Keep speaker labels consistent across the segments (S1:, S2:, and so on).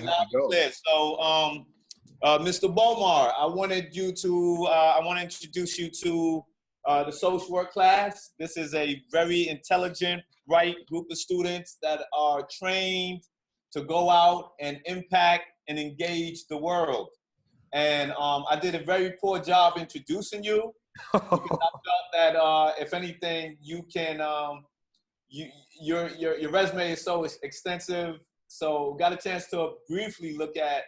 S1: right, here we go.
S2: So, Mr. Bomar, I want to introduce you to the social work class. This is a very intelligent, bright group of students that are trained to go out and impact and engage the world. And I did a very poor job introducing you because I felt that if anything, you can, your resume is so extensive. So got a chance to briefly look at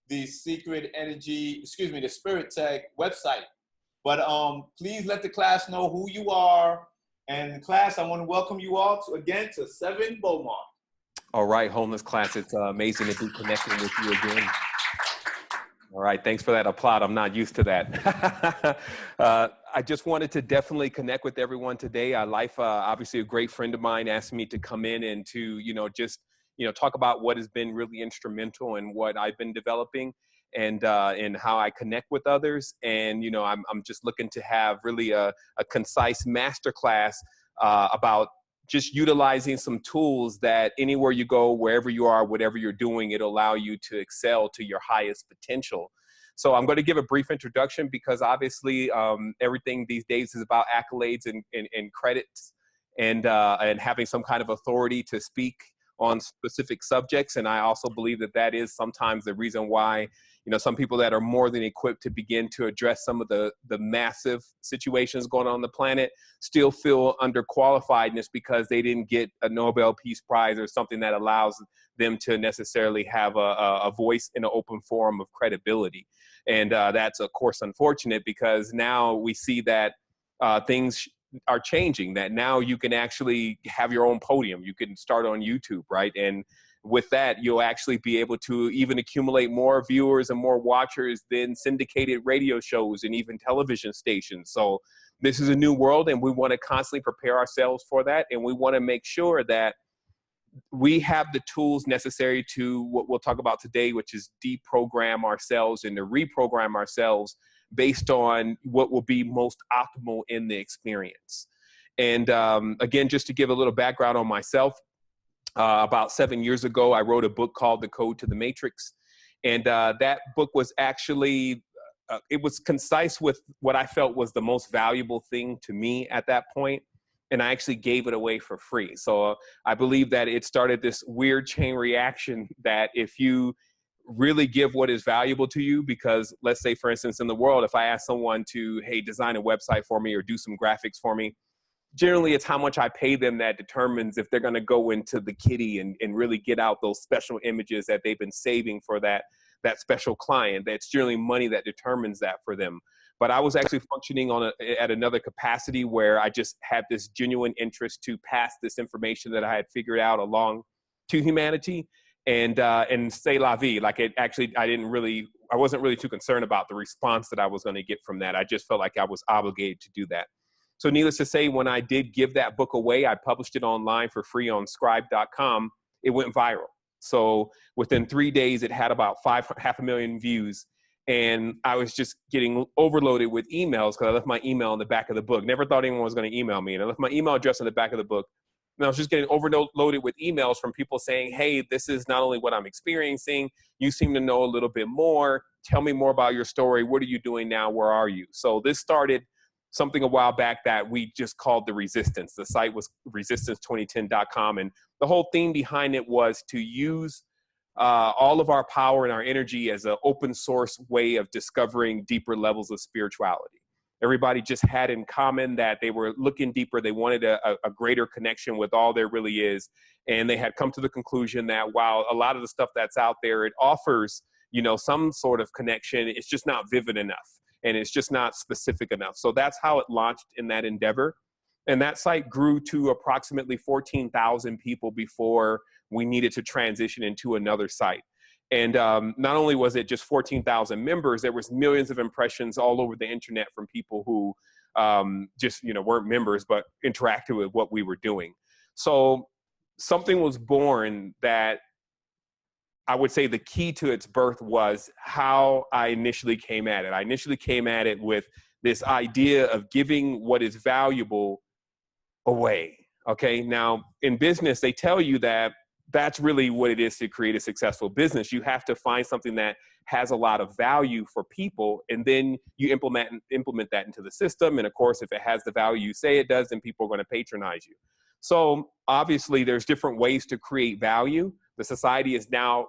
S2: the the Spirit Tech website. But please let the class know who you are. And class, I want to welcome you all to 7 Bomar.
S1: All right, homeless class, it's amazing to be connecting with you again. All right, thanks for that applaud. I'm not used to that. I just wanted to definitely connect with everyone today. Obviously a great friend of mine asked me to come in and to, talk about what has been really instrumental in what I've been developing and how I connect with others. And, I'm just looking to have really a concise masterclass about just utilizing some tools that anywhere you go, wherever you are, whatever you're doing, it'll allow you to excel to your highest potential. So I'm going to give a brief introduction because obviously everything these days is about accolades and credits and having some kind of authority to speak on specific subjects. And I also believe that is sometimes the reason why, some people that are more than equipped to begin to address some of the massive situations going on the planet still feel underqualified, and it's because they didn't get a Nobel Peace Prize or something that allows them to necessarily have a voice in an open forum of credibility. And that's, of course, unfortunate because now we see that things are changing, that now you can actually have your own podium. You can start on YouTube, right? And with that, you'll actually be able to even accumulate more viewers and more watchers than syndicated radio shows and even television stations. So this is a new world, and we want to constantly prepare ourselves for that. And we want to make sure that we have the tools necessary to what we'll talk about today, which is deprogram ourselves and to reprogram ourselves based on what will be most optimal in the experience. And again, just to give a little background on myself, about 7 years ago, I wrote a book called The Code to the Matrix. And that book was actually, it was concise with what I felt was the most valuable thing to me at that point. And I actually gave it away for free. So I believe that it started this weird chain reaction that if you really give what is valuable to you, because let's say, for instance, in the world, if I ask someone to, hey, design a website for me or do some graphics for me, generally it's how much I pay them that determines if they're going to go into the kitty and really get out those special images that they've been saving for that special client. That's generally money that determines that for them. But I was actually functioning at another capacity where I just had this genuine interest to pass this information that I had figured out along to humanity. And c'est la vie. Like I wasn't really too concerned about the response that I was going to get from that. I just felt like I was obligated to do that. So needless to say, when I did give that book away, I published it online for free on scribe.com. It went viral. So within 3 days, it had about 500,000 views. And I was just getting overloaded with emails because I left my email in the back of the book. Never thought anyone was going to email me. And I left my email address in the back of the book. And I was just getting overloaded with emails from people saying, hey, this is not only what I'm experiencing, you seem to know a little bit more. Tell me more about your story. What are you doing now? Where are you? So this started something a while back that we just called The Resistance. The site was resistance2010.com. And the whole theme behind it was to use all of our power and our energy as an open source way of discovering deeper levels of spirituality. Everybody just had in common that they were looking deeper. They wanted a greater connection with all there really is. And they had come to the conclusion that while a lot of the stuff that's out there, it offers, some sort of connection, it's just not vivid enough. And it's just not specific enough. So that's how it launched in that endeavor. And that site grew to approximately 14,000 people before we needed to transition into another site. And not only was it just 14,000 members, there was millions of impressions all over the internet from people who weren't members, but interacted with what we were doing. So something was born that I would say the key to its birth was how I initially came at it. I initially came at it with this idea of giving what is valuable away. Okay. Now in business, they tell you that that's really what it is to create a successful business. You have to find something that has a lot of value for people, and then you implement that into the system. And of course, if it has the value you say it does, then people are going to patronize you. So obviously there's different ways to create value. The society has now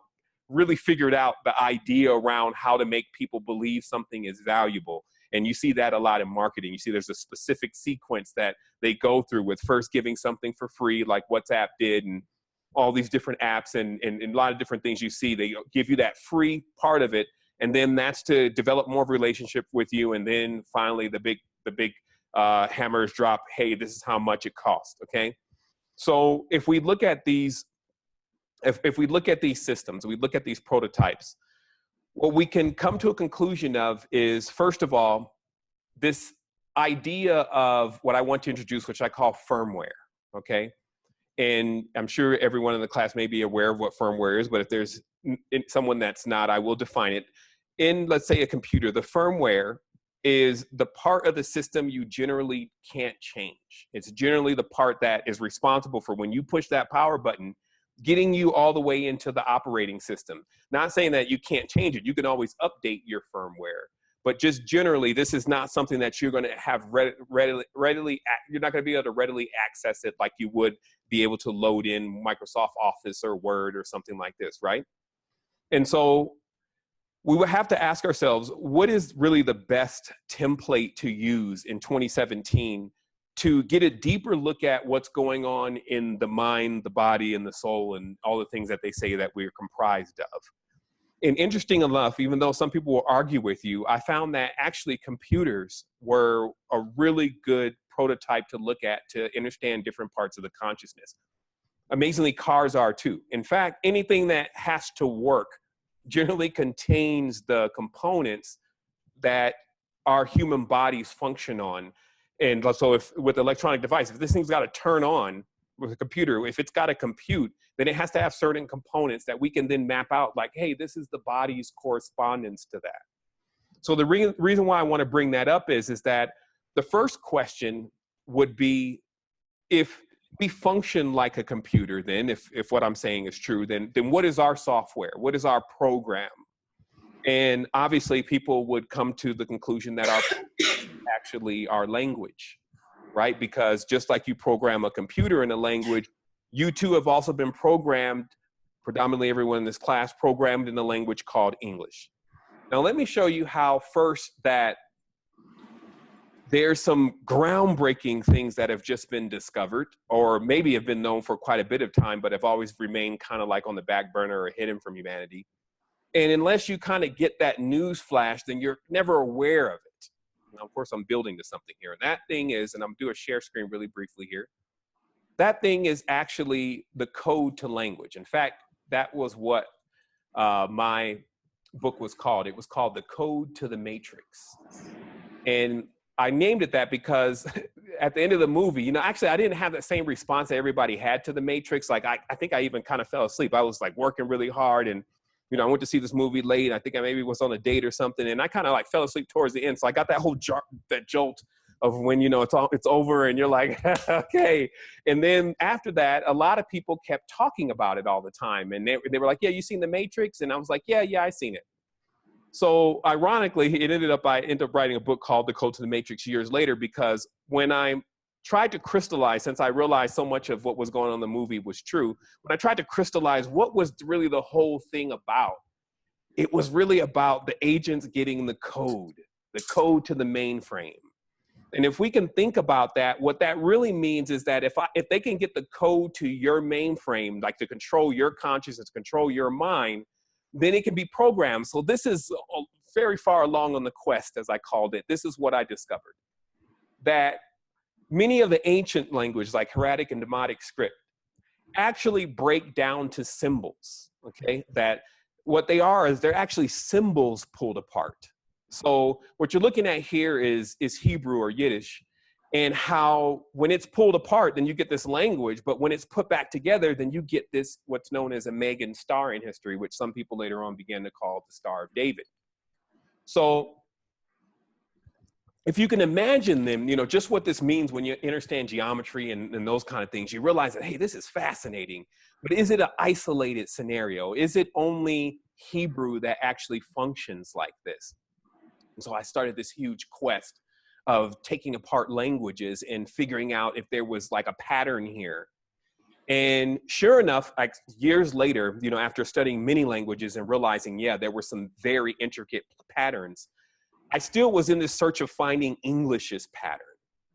S1: really figured out the idea around how to make people believe something is valuable. And you see that a lot in marketing. You see there's a specific sequence that they go through with first giving something for free, like WhatsApp did, and all these different apps and a lot of different things you see. They give you that free part of it, and then that's to develop more of a relationship with you. And then finally the big hammers drop, hey, this is how much it costs, okay? So if we look at these, if we look at these systems, we look at these prototypes, what we can come to a conclusion of is, first of all, this idea of what I want to introduce, which I call firmware, okay? And I'm sure everyone in the class may be aware of what firmware is, but if there's someone that's not, I will define it. In, let's say, a computer, the firmware is the part of the system you generally can't change. It's generally the part that is responsible for, when you push that power button, getting you all the way into the operating system. Not saying that you can't change it. You can always update your firmware. But just generally, this is not something that you're going to have readily, you're not going to be able to readily access it like you would be able to load in Microsoft Office or Word or something like this, right? And so we would have to ask ourselves, what is really the best template to use in 2017 to get a deeper look at what's going on in the mind, the body, and the soul, and all the things that they say that we're comprised of. And interesting enough, even though some people will argue with you, I found that actually computers were a really good prototype to look at to understand different parts of the consciousness. Amazingly, cars are too. In fact, anything that has to work generally contains the components that our human bodies function on. And so if with electronic device, if this thing's got to turn on with a computer, if it's got to compute, then it has to have certain components that we can then map out, like, hey, this is the body's correspondence to that. So the reason why I want to bring that up is that the first question would be, if we function like a computer, then if what I'm saying is true, then what is our software? What is our program? And obviously people would come to the conclusion that our actually our language, right? Because just like you program a computer in a language, you too have also been programmed, predominantly everyone in this class, programmed in a language called English. Now let me show you how first that there's some groundbreaking things that have just been discovered, or maybe have been known for quite a bit of time, but have always remained kind of like on the back burner or hidden from humanity. And unless you kind of get that news flash, then you're never aware of it. Now, of course, I'm building to something here. And that thing is, and I'm doing a share screen really briefly here. That thing is actually the code to language. In fact, that was what my book was called. It was called The Code to the Matrix. And I named it that because at the end of the movie, you know, actually I didn't have that same response that everybody had to the Matrix. Like I think I even kind of fell asleep. I was like working really hard, and you know, I went to see this movie late. I think I maybe was on a date or something, and I kind of like fell asleep towards the end. So I got that whole that jolt of when, you know, it's over and you're like, okay. And then after that, a lot of people kept talking about it all the time. And they were like, yeah, you seen The Matrix? And I was like, yeah, I seen it. So ironically, I ended up writing a book called The Code to the Matrix years later, because when I tried to crystallize, since I realized so much of what was going on in the movie was true, when I tried to crystallize what was really the whole thing about, it was really about the agents getting the code to the mainframe. And if we can think about that, what that really means is that if they can get the code to your mainframe, like to control your consciousness, control your mind, then it can be programmed. So this is very far along on the quest, as I called it. This is what I discovered. That many of the ancient languages, like Hieratic and Demotic script, actually break down to symbols, okay? That what they are is they're actually symbols pulled apart. So what you're looking at here is Hebrew or Yiddish, and how when it's pulled apart, then you get this language, but when it's put back together, then you get this, what's known as a Megan star in history, which some people later on began to call the Star of David. So if you can imagine them, just what this means when you understand geometry and those kind of things, you realize that, hey, this is fascinating. But is it an isolated scenario? Is it only Hebrew that actually functions like this? And so I started this huge quest of taking apart languages and figuring out if there was like a pattern here. And sure enough, like years later, after studying many languages and realizing, yeah, there were some very intricate patterns, I still was in this search of finding English's pattern,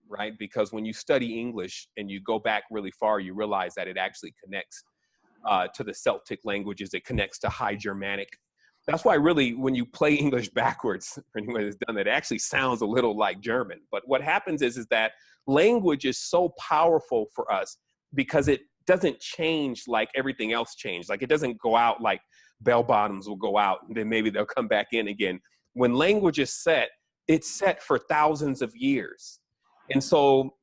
S1: right? Because when you study English and you go back really far, you realize that it actually connects to the Celtic languages. It connects to High Germanic. That's why really when you play English backwards, for anyone who's done that, it actually sounds a little like German. But what happens is that language is so powerful for us because it doesn't change like everything else changed. Like it doesn't go out like bell bottoms will go out and then maybe they'll come back in again. When language is set, it's set for thousands of years. And so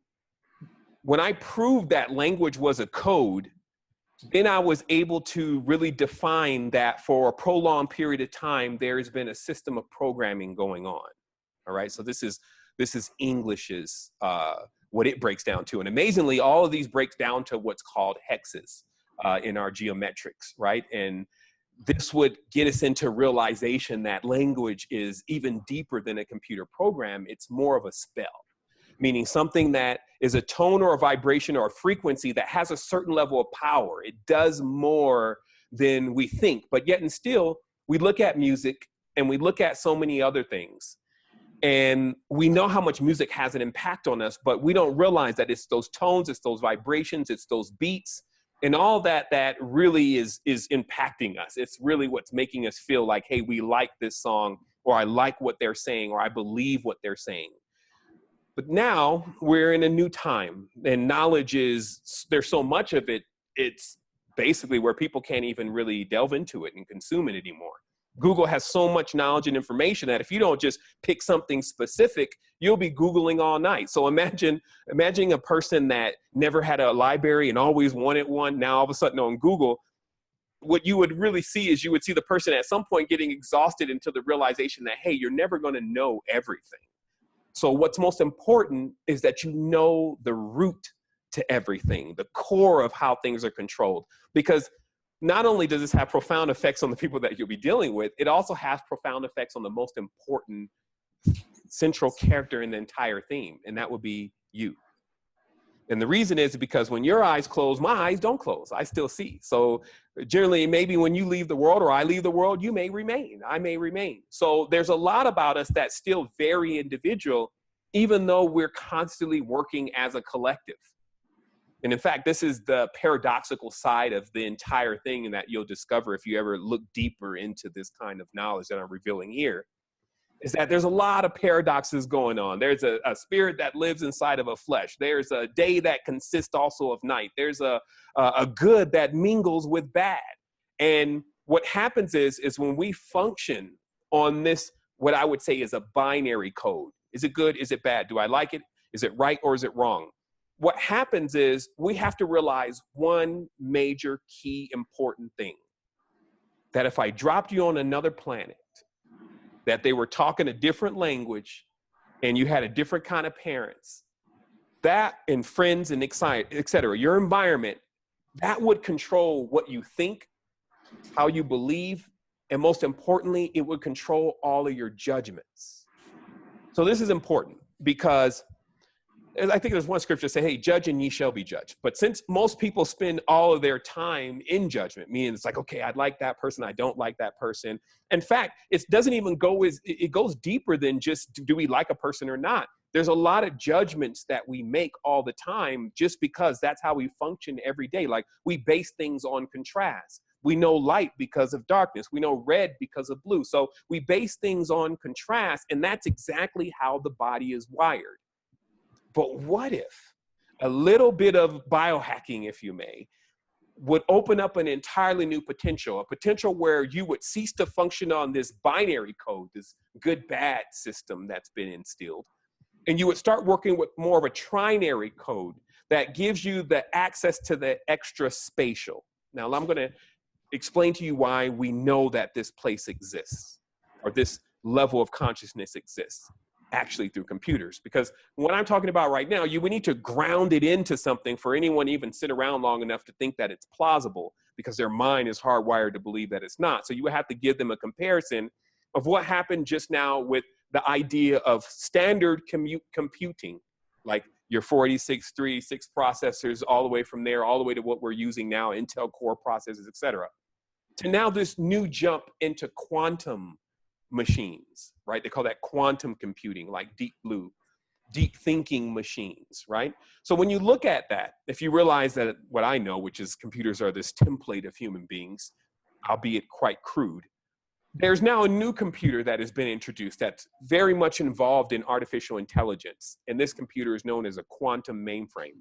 S1: when I proved that language was a code, then I was able to really define that for a prolonged period of time, there's been a system of programming going on. All right, so this is English's, what it breaks down to. And amazingly, all of these breaks down to what's called hexes in our geometrics, right? And this would get us into realization that language is even deeper than a computer program. It's more of a spell, meaning something that is a tone or a vibration or a frequency that has a certain level of power. It does more than we think, but yet and still, we look at music and we look at so many other things. And we know how much music has an impact on us, but we don't realize that it's those tones, it's those vibrations, it's those beats, and all that really is impacting us. It's really what's making us feel like, hey, we like this song, or I like what they're saying, or I believe what they're saying. But now we're in a new time, and knowledge there's so much of it, it's basically where people can't even really delve into it and consume it anymore. Google has so much knowledge and information that if you don't just pick something specific, you'll be Googling all night. So imagine a person that never had a library and always wanted one. Now all of a sudden on Google, what you would really see is you would see the person at some point getting exhausted into the realization that, hey, you're never going to know everything. So what's most important is that you know the root to everything, the core of how things are controlled. Because not only does this have profound effects on the people that you'll be dealing with, it also has profound effects on the most important central character in the entire theme, and that would be you. And the reason is because when your eyes close, my eyes don't close. I still see. So generally, maybe when you leave the world or I leave the world, you may remain. I may remain. So there's a lot about us that's still very individual, even though we're constantly working as a collective. And in fact, this is the paradoxical side of the entire thing, and that you'll discover if you ever look deeper into this kind of knowledge that I'm revealing here, is that there's a lot of paradoxes going on. There's a spirit that lives inside of a flesh. There's a day that consists also of night. There's a good that mingles with bad. And what happens is when we function on this, what I would say is a binary code. Is it good? Is it bad? Do I like it? Is it right or is it wrong? What happens is we have to realize one major key important thing, that if I dropped you on another planet, that they were talking a different language and you had a different kind of parents, that and friends and et cetera, your environment, that would control what you think, how you believe, and most importantly, it would control all of your judgments. So this is important because I think there's one scripture that says, hey, judge and ye shall be judged. But since most people spend all of their time in judgment, meaning it's like, okay, I like that person, I don't like that person. In fact, it doesn't even go it goes deeper than just, do we like a person or not? There's a lot of judgments that we make all the time just because that's how we function every day. Like we base things on contrast. We know light because of darkness. We know red because of blue. So we base things on contrast, and that's exactly how the body is wired. But what if a little bit of biohacking, if you may, would open up an entirely new potential, a potential where you would cease to function on this binary code, this good-bad system that's been instilled, and you would start working with more of a trinary code that gives you the access to the extra spatial. Now, I'm going to explain to you why we know that this place exists, or this level of consciousness exists. actually through computers. Because what I'm talking about right now, we need to ground it into something for anyone to even sit around long enough to think that it's plausible, because their mind is hardwired to believe that it's not. So you would have to give them a comparison of what happened just now with the idea of standard computing, like your 48636 processors, all the way from there, all the way to what we're using now, Intel Core processors, et cetera, to now this new jump into quantum machines, right? They call that quantum computing, like Deep Blue, deep thinking machines, right? So when you look at that, if you realize that what I know, which is computers are this template of human beings, albeit quite crude, there's now a new computer that has been introduced that's very much involved in artificial intelligence. And this computer is known as a quantum mainframe.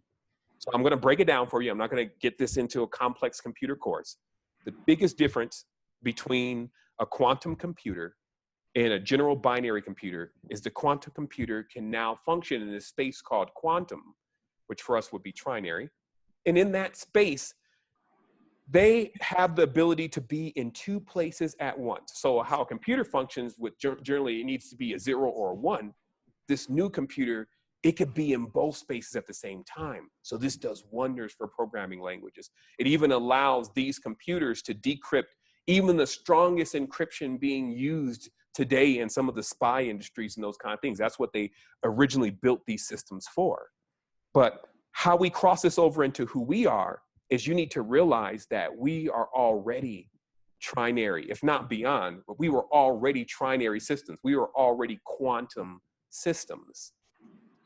S1: So I'm going to break it down for you. I'm not going to get this into a complex computer course. The biggest difference between a quantum computer and a general binary computer is the quantum computer can now function in a space called quantum, which for us would be trinary. And in that space, they have the ability to be in two places at once. So how a computer functions with generally it needs to be a 0 or a 1. This new computer, it could be in both spaces at the same time. So this does wonders for programming languages. It even allows these computers to decrypt even the strongest encryption being used today in some of the spy industries and those kind of things. That's what they originally built these systems for. But how we cross this over into who we are is you need to realize that we are already trinary, if not beyond, but we were already trinary systems. We were already quantum systems.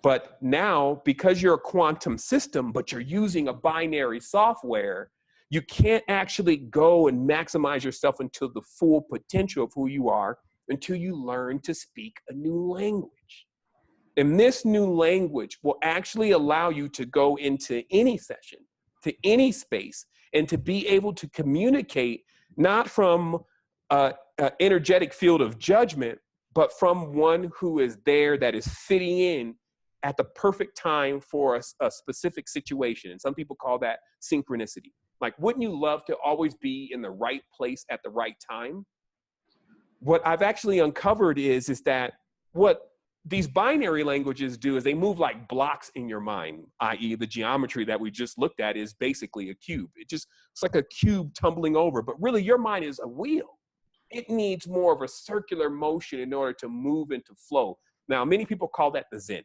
S1: But now, because you're a quantum system, but you're using a binary software, you can't actually go and maximize yourself into the full potential of who you are until you learn to speak a new language. And this new language will actually allow you to go into any session, to any space, and to be able to communicate not from an energetic field of judgment, but from one who is there that is fitting in at the perfect time for a specific situation. And some people call that synchronicity. Like, wouldn't you love to always be in the right place at the right time? What I've actually uncovered is that what these binary languages do is they move like blocks in your mind, i.e. the geometry that we just looked at is basically a cube. It's like a cube tumbling over, but really your mind is a wheel. It needs more of a circular motion in order to move into flow. Now, many people call that the Zen.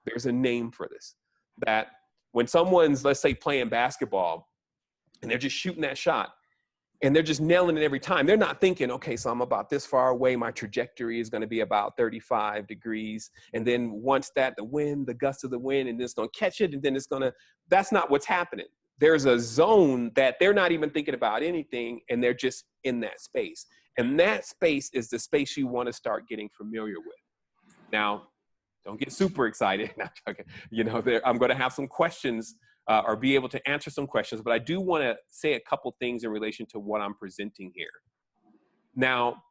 S1: There's a name for this, that when someone's, let's say, playing basketball and they're just shooting that shot and they're just nailing it every time, they're not thinking, okay, so I'm about this far away, my trajectory is going to be about 35 degrees. And then once that, the gust of the wind, and it's going to catch it, and then it's going to, that's not what's happening. There's a zone that they're not even thinking about anything, and they're just in that space. And that space is the space you want to start getting familiar with. Now, don't get super excited. You know, I'm going to have some questions or be able to answer some questions, but I do want to say a couple things in relation to what I'm presenting here. Now,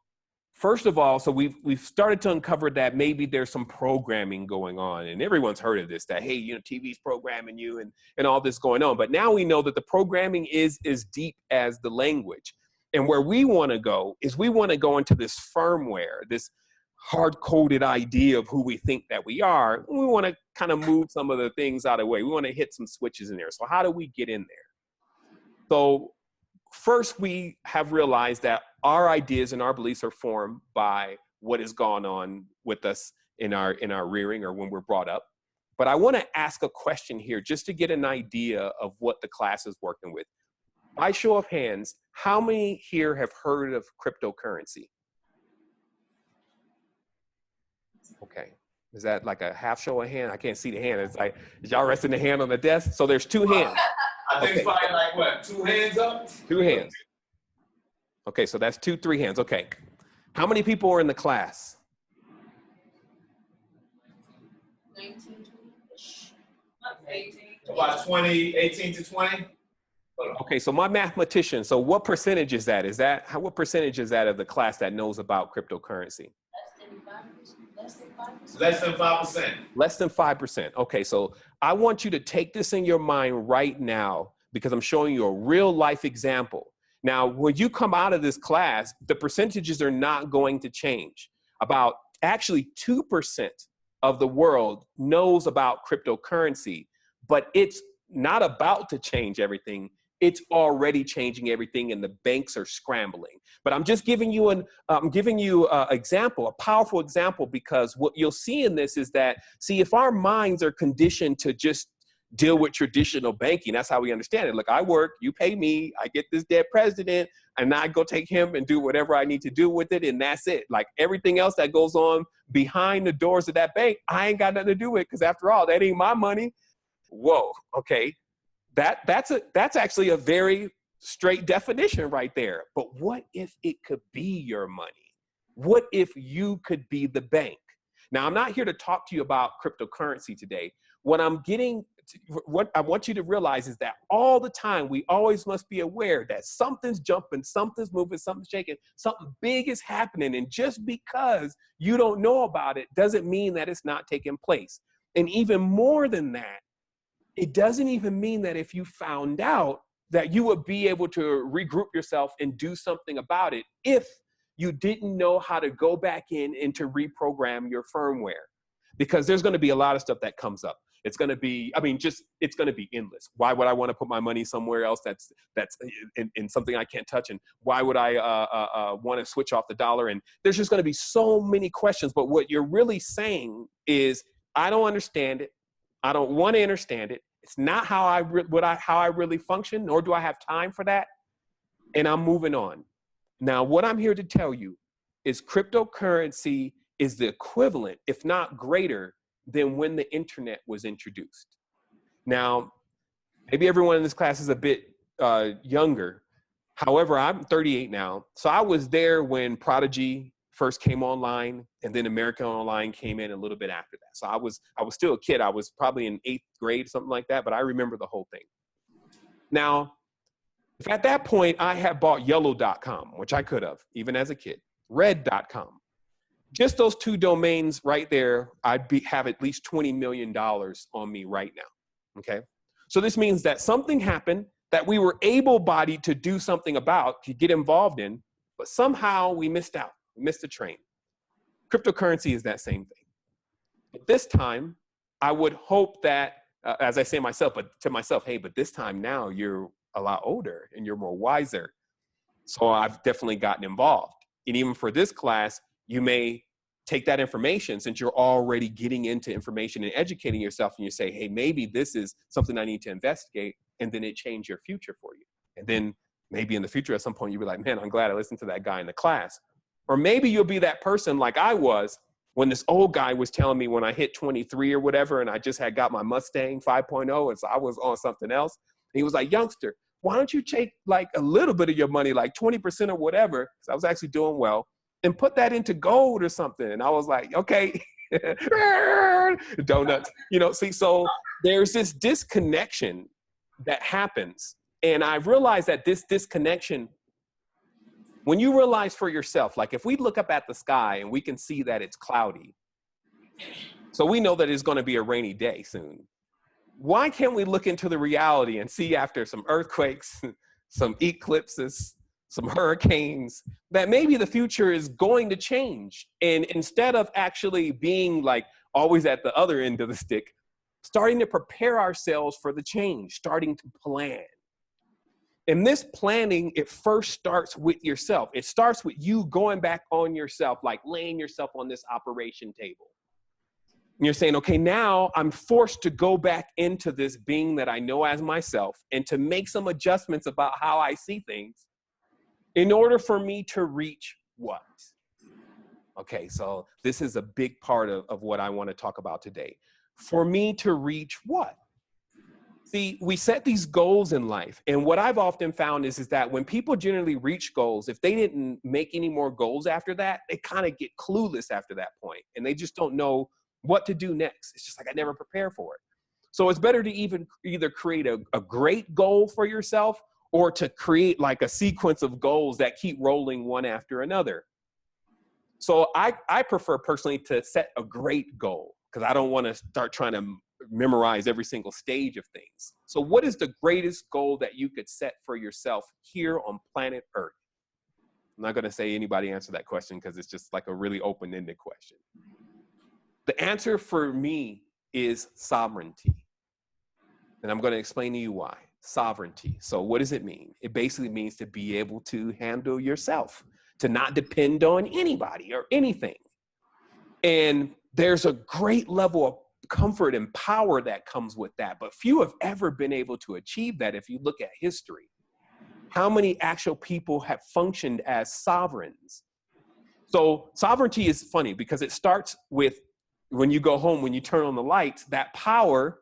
S1: first of all, so we've started to uncover that maybe there's some programming going on, and everyone's heard of this, that, hey, you know, TV's programming you and all this going on. But now we know that the programming is as deep as the language. And where we want to go is we want to go into this firmware, this hard-coded idea of who we think that we are. We want to kind of move some of the things out of the way. We want to hit some switches in there. So how do we get in there? So first, we have realized that our ideas and our beliefs are formed by what has gone on with us in our rearing or when we're brought up. But I want to ask a question here just to get an idea of what the class is working with. By show of hands, how many here have heard of cryptocurrency? Okay. Is that like a half show of hand? I can't see the hand. It's like, is y'all resting the hand on the desk? So there's two hands.
S2: I think it's probably like what, 2 hands up?
S1: 2 hands. Okay, so that's 2, 3 hands. Okay. How many people are in the class?
S3: 19, 20-ish. 18.
S2: About 20, 18 to 20.
S1: Okay, so my mathematician, so what percentage is that? What percentage is that of the class that knows about cryptocurrency?
S2: Less than 5%.
S1: Less than 5%. Okay, so I want you to take this in your mind right now because I'm showing you a real life example. Now, when you come out of this class, the percentages are not going to change. About actually 2% of the world knows about cryptocurrency, but it's not about to change everything. It's already changing everything, and the banks are scrambling. But I'm just giving you an example, a powerful example, because what you'll see in this is that, see, if our minds are conditioned to just deal with traditional banking, that's how we understand it. Look, I work, you pay me, I get this dead president, and I go take him and do whatever I need to do with it, and that's it. Like everything else that goes on behind the doors of that bank, I ain't got nothing to do with, because after all, that ain't my money. Whoa, okay. That's actually a very straight definition right there. But what if it could be your money? What if you could be the bank? Now, I'm not here to talk to you about cryptocurrency today. What I want you to realize is that all the time, we always must be aware that something's jumping, something's moving, something's shaking, something big is happening. And just because you don't know about it doesn't mean that it's not taking place. And even more than that, it doesn't even mean that if you found out that you would be able to regroup yourself and do something about it if you didn't know how to go back in and to reprogram your firmware. Because there's going to be a lot of stuff that comes up. It's going to be, it's going to be endless. Why would I want to put my money somewhere else that's in something I can't touch? And why would I want to switch off the dollar? And there's just going to be so many questions. But what you're really saying is, I don't understand it. I don't want to understand it. It's not how I really function, nor do I have time for that. And I'm moving on. Now, what I'm here to tell you is cryptocurrency is the equivalent, if not greater, than when the internet was introduced. Now, maybe everyone in this class is a bit younger. However, I'm 38 now. So I was there when Prodigy first came online, and then American Online came in a little bit after that. So I was still a kid. I was probably in 8th grade, something like that, but I remember the whole thing. Now, if at that point I had bought yellow.com, which I could have, even as a kid, red.com, just those two domains right there, have at least $20 million on me right now, okay? So this means that something happened that we were able-bodied to do something about, to get involved in, but somehow we missed out. We missed the train. Cryptocurrency is that same thing. But this time, I would hope that, as I say to myself, hey, but this time now you're a lot older and you're more wiser. So I've definitely gotten involved. And even for this class, you may take that information, since you're already getting into information and educating yourself, and you say, hey, maybe this is something I need to investigate, and then it change your future for you. And then maybe in the future, at some point, you'll be like, man, I'm glad I listened to that guy in the class. Or maybe you'll be that person like I was when this old guy was telling me when I hit 23 or whatever, and I just had got my Mustang 5.0, and so I was on something else. And he was like, youngster, why don't you take like a little bit of your money, like 20% or whatever, because I was actually doing well, and put that into gold or something. And I was like, okay, donuts, see, so there's this disconnection that happens. And I realized that this disconnection, when you realize for yourself, like if we look up at the sky and we can see that it's cloudy, so we know that it's going to be a rainy day soon. Why can't we look into the reality and see, after some earthquakes, some eclipses, some hurricanes, that maybe the future is going to change? And instead of actually being like always at the other end of the stick, starting to prepare ourselves for the change, starting to plan. And this planning, it first starts with yourself. It starts with you going back on yourself, like laying yourself on this operation table. And you're saying, okay, now I'm forced to go back into this being that I know as myself, and to make some adjustments about how I see things in order for me to reach what? Okay, so this is a big part of what I want to talk about today. For me to reach what? See, we set these goals in life. And what I've often found is that when people generally reach goals, if they didn't make any more goals after that, they kind of get clueless after that point. And they just don't know what to do next. It's just like, I never prepare for it. So it's better to either create a great goal for yourself, or to create like a sequence of goals that keep rolling one after another. So I prefer personally to set a great goal, because I don't want to start trying to memorize every single stage of things. So what is the greatest goal that you could set for yourself here on planet Earth? I'm not going to say anybody answer that question, because it's just like a really open-ended question. The answer for me is sovereignty. And I'm going to explain to you why. Sovereignty. So what does it mean? It basically means to be able to handle yourself, to not depend on anybody or anything. And there's a great level of comfort and power that comes with that. But few have ever been able to achieve that if you look at history. How many actual people have functioned as sovereigns? So sovereignty is funny because it starts with when you go home, when you turn on the lights, that power,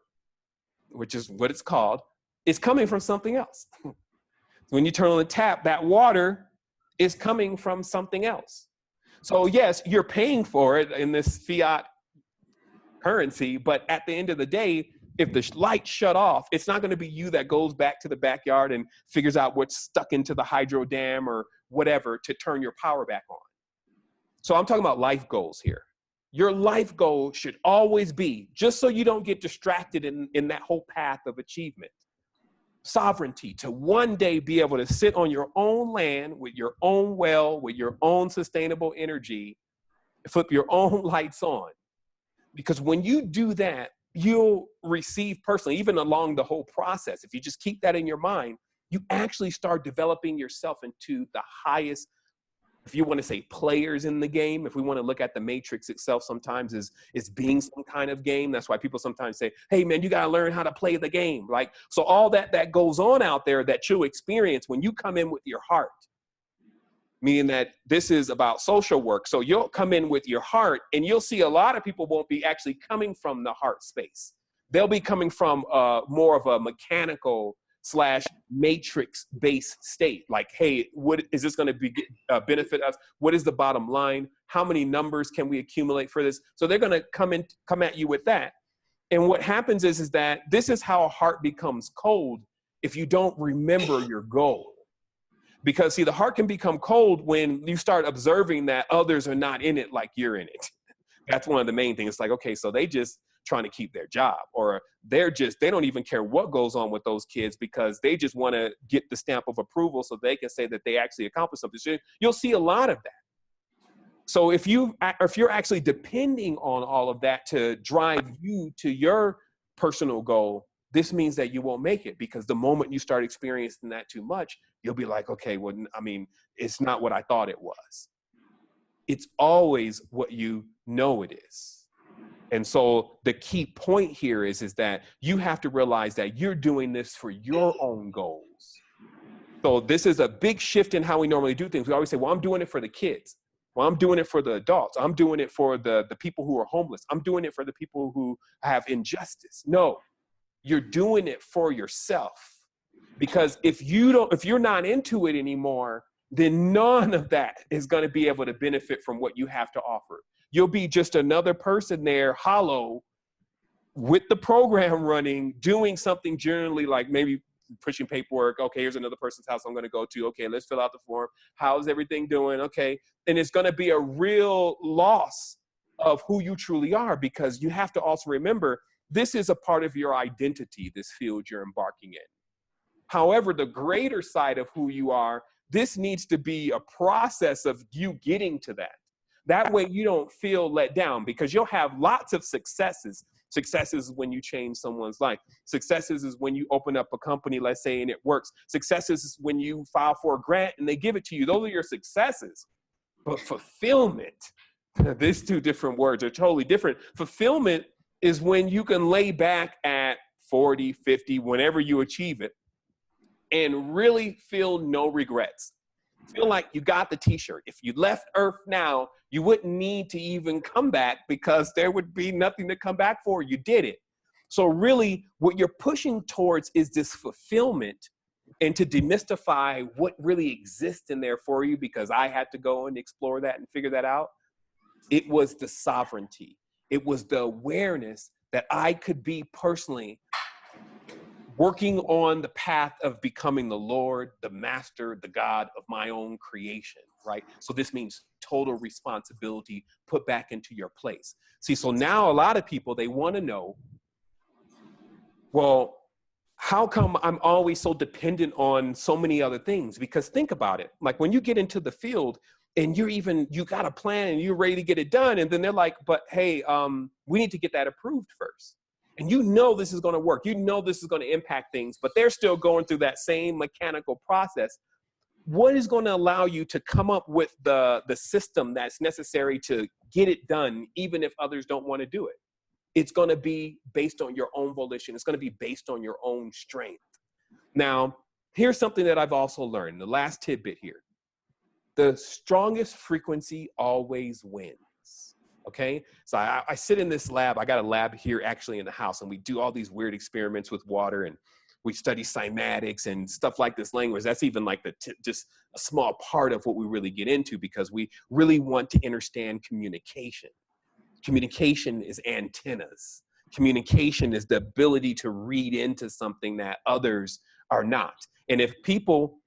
S1: which is what it's called, is coming from something else. When you turn on the tap, that water is coming from something else. So yes, you're paying for it in this fiat currency, but at the end of the day, if the lights shut off, it's not going to be you that goes back to the backyard and figures out what's stuck into the hydro dam or whatever to turn your power back on. So I'm talking about life goals here. Your life goal should always be, just so you don't get distracted in that whole path of achievement, sovereignty, to one day be able to sit on your own land with your own well, with your own sustainable energy, flip your own lights on. Because when you do that, you'll receive personally, even along the whole process, if you just keep that in your mind, you actually start developing yourself into the highest, if you want to say players in the game. If we want to look at the matrix itself sometimes is being some kind of game. That's why people sometimes say, hey man, you got to learn how to play the game. Like, so all that goes on out there that you'll experience when you come in with your heart, meaning that this is about social work. So you'll come in with your heart and you'll see a lot of people won't be actually coming from the heart space. They'll be coming from more of a mechanical / matrix based state. Like, hey, what is this going to be benefit us? What is the bottom line? How many numbers can we accumulate for this? So they're going to come at you with that. And what happens is that this is how a heart becomes cold if you don't remember your goal. Because see, the heart can become cold when you start observing that others are not in it like you're in it. That's one of the main things. It's like, okay, so they just trying to keep their job, or they don't even care what goes on with those kids because they just want to get the stamp of approval so they can say that they actually accomplished something. So you'll see a lot of that. So if you're actually depending on all of that to drive you to your personal goal, this means that you won't make it, because the moment you start experiencing that too much, you'll be like, okay, well, I mean, it's not what I thought it was. It's always what you know it is. And so the key point here is that you have to realize that you're doing this for your own goals. So this is a big shift in how we normally do things. We always say, well, I'm doing it for the kids. Well, I'm doing it for the adults. I'm doing it for the people who are homeless. I'm doing it for the people who have injustice. No, you're doing it for yourself. Because if you're not into it anymore, then none of that is going to be able to benefit from what you have to offer. You'll be just another person there, hollow, with the program running, doing something generally like maybe pushing paperwork. Okay, here's another person's house I'm going to go to. Okay, let's fill out the form. How's everything doing? Okay. And it's going to be a real loss of who you truly are, because you have to also remember this is a part of your identity, this field you're embarking in. However, the greater side of who you are, this needs to be a process of you getting to that. That way you don't feel let down, because you'll have lots of successes. Successes is when you change someone's life. Successes is when you open up a company, let's say, and it works. Successes is when you file for a grant and they give it to you. Those are your successes. But fulfillment, these two different words are totally different. Fulfillment is when you can lay back at 40, 50, whenever you achieve it, and really feel no regrets. Feel like you got the t-shirt. If you left Earth now, you wouldn't need to even come back, because there would be nothing to come back for. You did it. So really what you're pushing towards is this fulfillment, and to demystify what really exists in there for you, because I had to go and explore that and figure that out. It was the sovereignty. It was the awareness that I could be personally working on the path of becoming the Lord, the master, the God of my own creation, right? So this means total responsibility put back into your place. See, so now a lot of people, they want to know, well, how come I'm always so dependent on so many other things? Because think about it, like when you get into the field, and you got a plan and you're ready to get it done. And then they're like, but hey, we need to get that approved first. And you know this is going to work. You know this is going to impact things, but they're still going through that same mechanical process. What is going to allow you to come up with the system that's necessary to get it done, even if others don't want to do it? It's going to be based on your own volition. It's going to be based on your own strength. Now, here's something that I've also learned, the last tidbit here. The strongest frequency always wins, okay? So I sit in this lab. I got a lab here actually in the house, and we do all these weird experiments with water, and we study cymatics and stuff like this language. That's even like just a small part of what we really get into, because we really want to understand communication. Communication is antennas. Communication is the ability to read into something that others are not. And if people,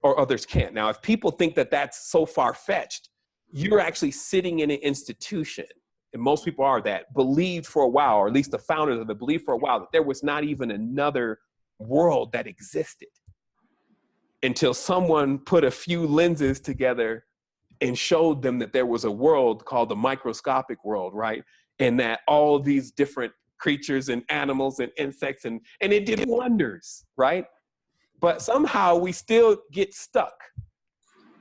S1: or others can't. Now, if people think that that's so far-fetched, you're actually sitting in an institution, and most people are that, believed for a while, or at least the founders of it believed for a while, that there was not even another world that existed, until someone put a few lenses together and showed them that there was a world called the microscopic world, right? And that all these different creatures and animals and insects, and it did wonders, right? But somehow we still get stuck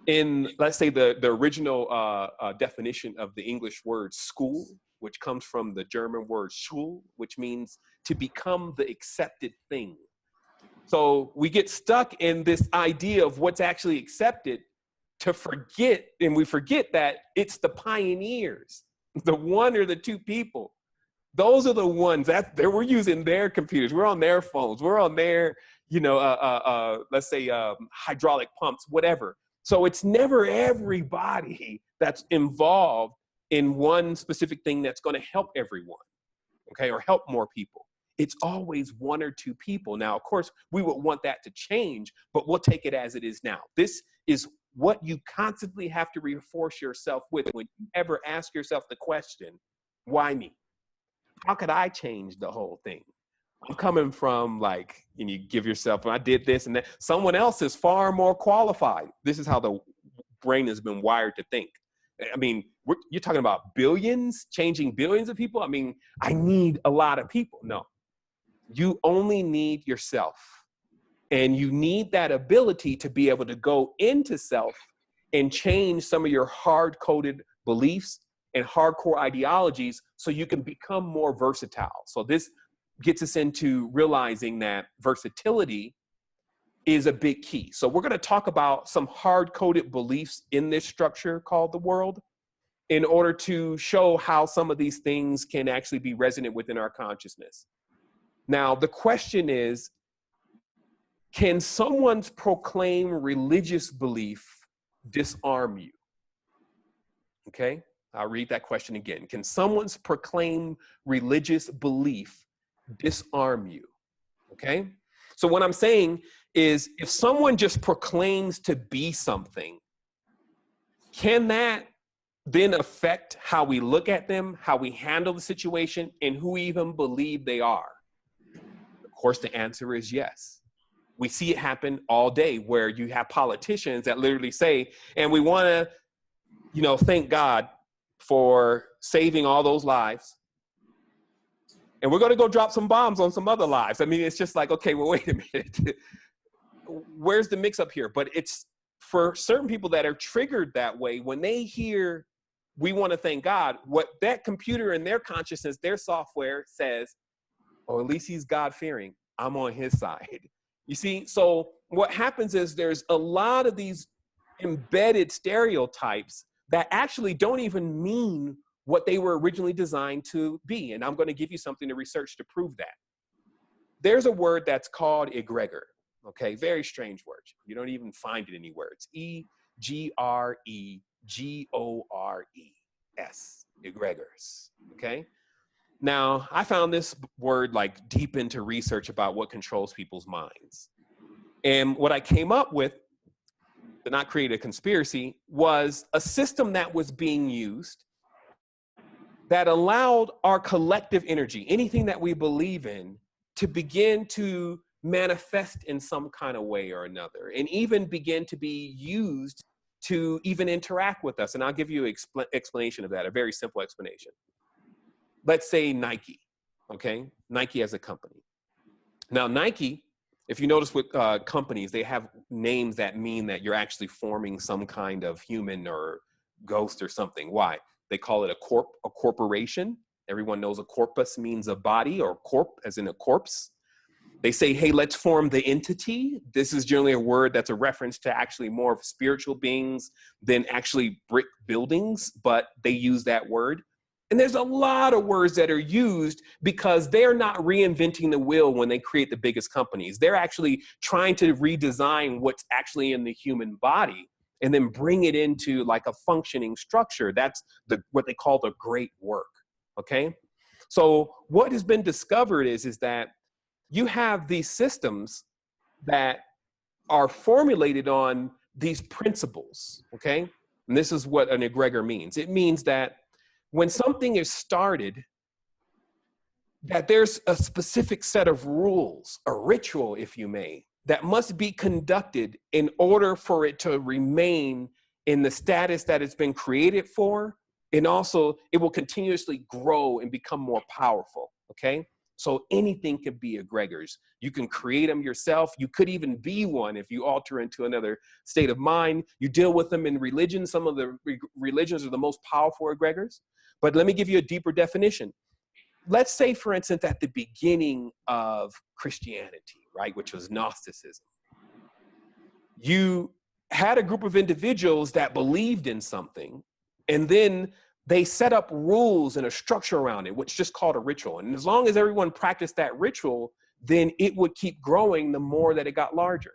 S1: in, let's say, the original definition of the English word school, which comes from the German word Schul, which means to become the accepted thing. So we get stuck in this idea of what's actually accepted, to forget, and we forget that it's the pioneers, the one or the two people. Those are the ones that we're using their computers. We're on their phones. We're on their, let's say hydraulic pumps, whatever. So it's never everybody that's involved in one specific thing that's going to help everyone, okay, or help more people. It's always one or two people. Now, of course, we would want that to change, but we'll take it as it is now. This is what you constantly have to reinforce yourself with when you ever ask yourself the question, why me? How could I change the whole thing? I'm coming from, like, and you give yourself, I did this and that. Someone else is far more qualified. This is how the brain has been wired to think. I mean, you're talking about billions, changing billions of people. I mean, I need a lot of people. No. You only need yourself, and you need that ability to be able to go into self and change some of your hard-coded beliefs and hardcore ideologies so you can become more versatile. So this gets us into realizing that versatility is a big key. So we're going to talk about some hard-coded beliefs in this structure called the world, in order to show how some of these things can actually be resonant within our consciousness. Now, the question is, can someone's proclaimed religious belief disarm you? Okay, I'll read that question again. Can someone's proclaimed religious belief disarm you? Okay, so what I'm saying is, if someone just proclaims to be something, can that then affect how we look at them, how we handle the situation, and who we even believe they are? Of course, the answer is yes. We see it happen all day, where you have politicians that literally say, and we want to, thank God for saving all those lives, and we're going to go drop some bombs on some other lives. I mean, it's just like, okay, well, wait a minute. Where's the mix up here? But it's for certain people that are triggered that way, when they hear, we want to thank God, what that computer in their consciousness, their software says, oh, at least he's God-fearing. I'm on his side. You see, so what happens is there's a lot of these embedded stereotypes that actually don't even mean what they were originally designed to be. And I'm going to give you something to research to prove that. There's a word that's called egregor. Okay, very strange word. You don't even find it anywhere. It's E-G-R-E-G-O-R-E-S, egregors, okay? Now, I found this word like deep into research about what controls people's minds. And what I came up with, to not create a conspiracy, was a system that was being used that allowed our collective energy, anything that we believe in, to begin to manifest in some kind of way or another, and even begin to be used to even interact with us. And I'll give you an explanation of that, a very simple explanation. Let's say Nike, okay? Nike as a company. Now, Nike, if you notice with companies, they have names that mean that you're actually forming some kind of human or ghost or something. Why? They call it a corporation. Everyone knows a corpus means a body, or corp as in a corpse. They say, hey, let's form the entity. This is generally a word that's a reference to actually more of spiritual beings than actually brick buildings, but they use that word. And there's a lot of words that are used because they're not reinventing the wheel when they create the biggest companies. They're actually trying to redesign what's actually in the human body and then bring it into like a functioning structure. That's what they call the great work, okay? So what has been discovered is that you have these systems that are formulated on these principles, okay? And this is what an egregor means. It means that when something is started, that there's a specific set of rules, a ritual, if you may, that must be conducted in order for it to remain in the status that it's been created for. And also, it will continuously grow and become more powerful, okay? So anything can be egregors. You can create them yourself. You could even be one if you alter into another state of mind. You deal with them in religion. Some of the religions are the most powerful egregors. But let me give you a deeper definition. Let's say, for instance, at the beginning of Christianity, right, which was Gnosticism, you had a group of individuals that believed in something, and then they set up rules and a structure around it, which is just called a ritual. And as long as everyone practiced that ritual, then it would keep growing the more that it got larger.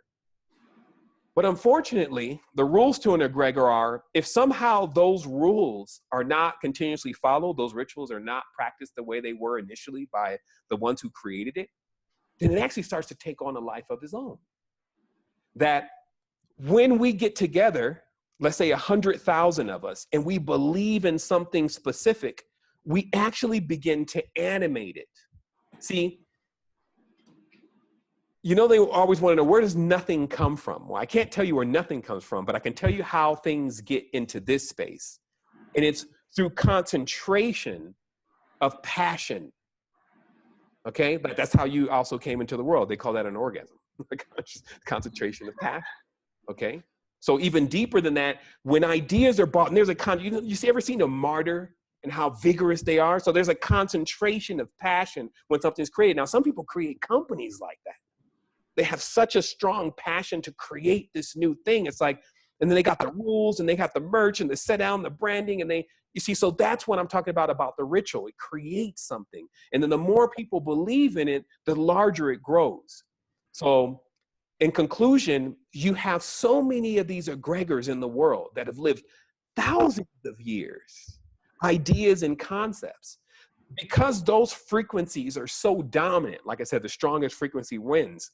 S1: But unfortunately, the rules to an egregor are, if somehow those rules are not continuously followed, those rituals are not practiced the way they were initially by the ones who created it, then it actually starts to take on a life of its own. That when we get together, let's say 100,000 of us, and we believe in something specific, we actually begin to animate it. See, you know, they always want to know, where does nothing come from? Well, I can't tell you where nothing comes from, but I can tell you how things get into this space. And it's through concentration of passion. Okay, but that's how you also came into the world. They call that an orgasm, concentration of passion. Okay. So even deeper than that, when ideas are bought, and there's ever seen a martyr and how vigorous they are? So there's a concentration of passion when something's created. Now, some people create companies like that. They have such a strong passion to create this new thing. It's like, and then they got the rules and they got the merch and the set down, the branding, and you see, so that's what I'm talking about the ritual. It creates something. And then the more people believe in it, the larger it grows. So in conclusion, you have so many of these egregors in the world that have lived thousands of years, ideas and concepts. Because those frequencies are so dominant, like I said, the strongest frequency wins.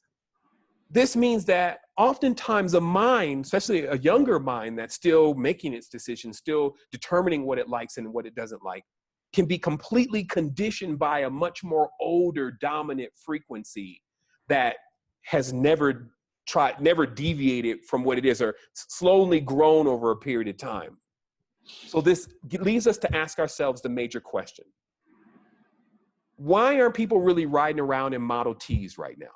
S1: This means that oftentimes a mind, especially a younger mind that's still making its decisions, still determining what it likes and what it doesn't like, can be completely conditioned by a much more older dominant frequency that has never deviated from what it is, or slowly grown over a period of time. So this leads us to ask ourselves the major question. Why aren't people really riding around in Model Ts right now?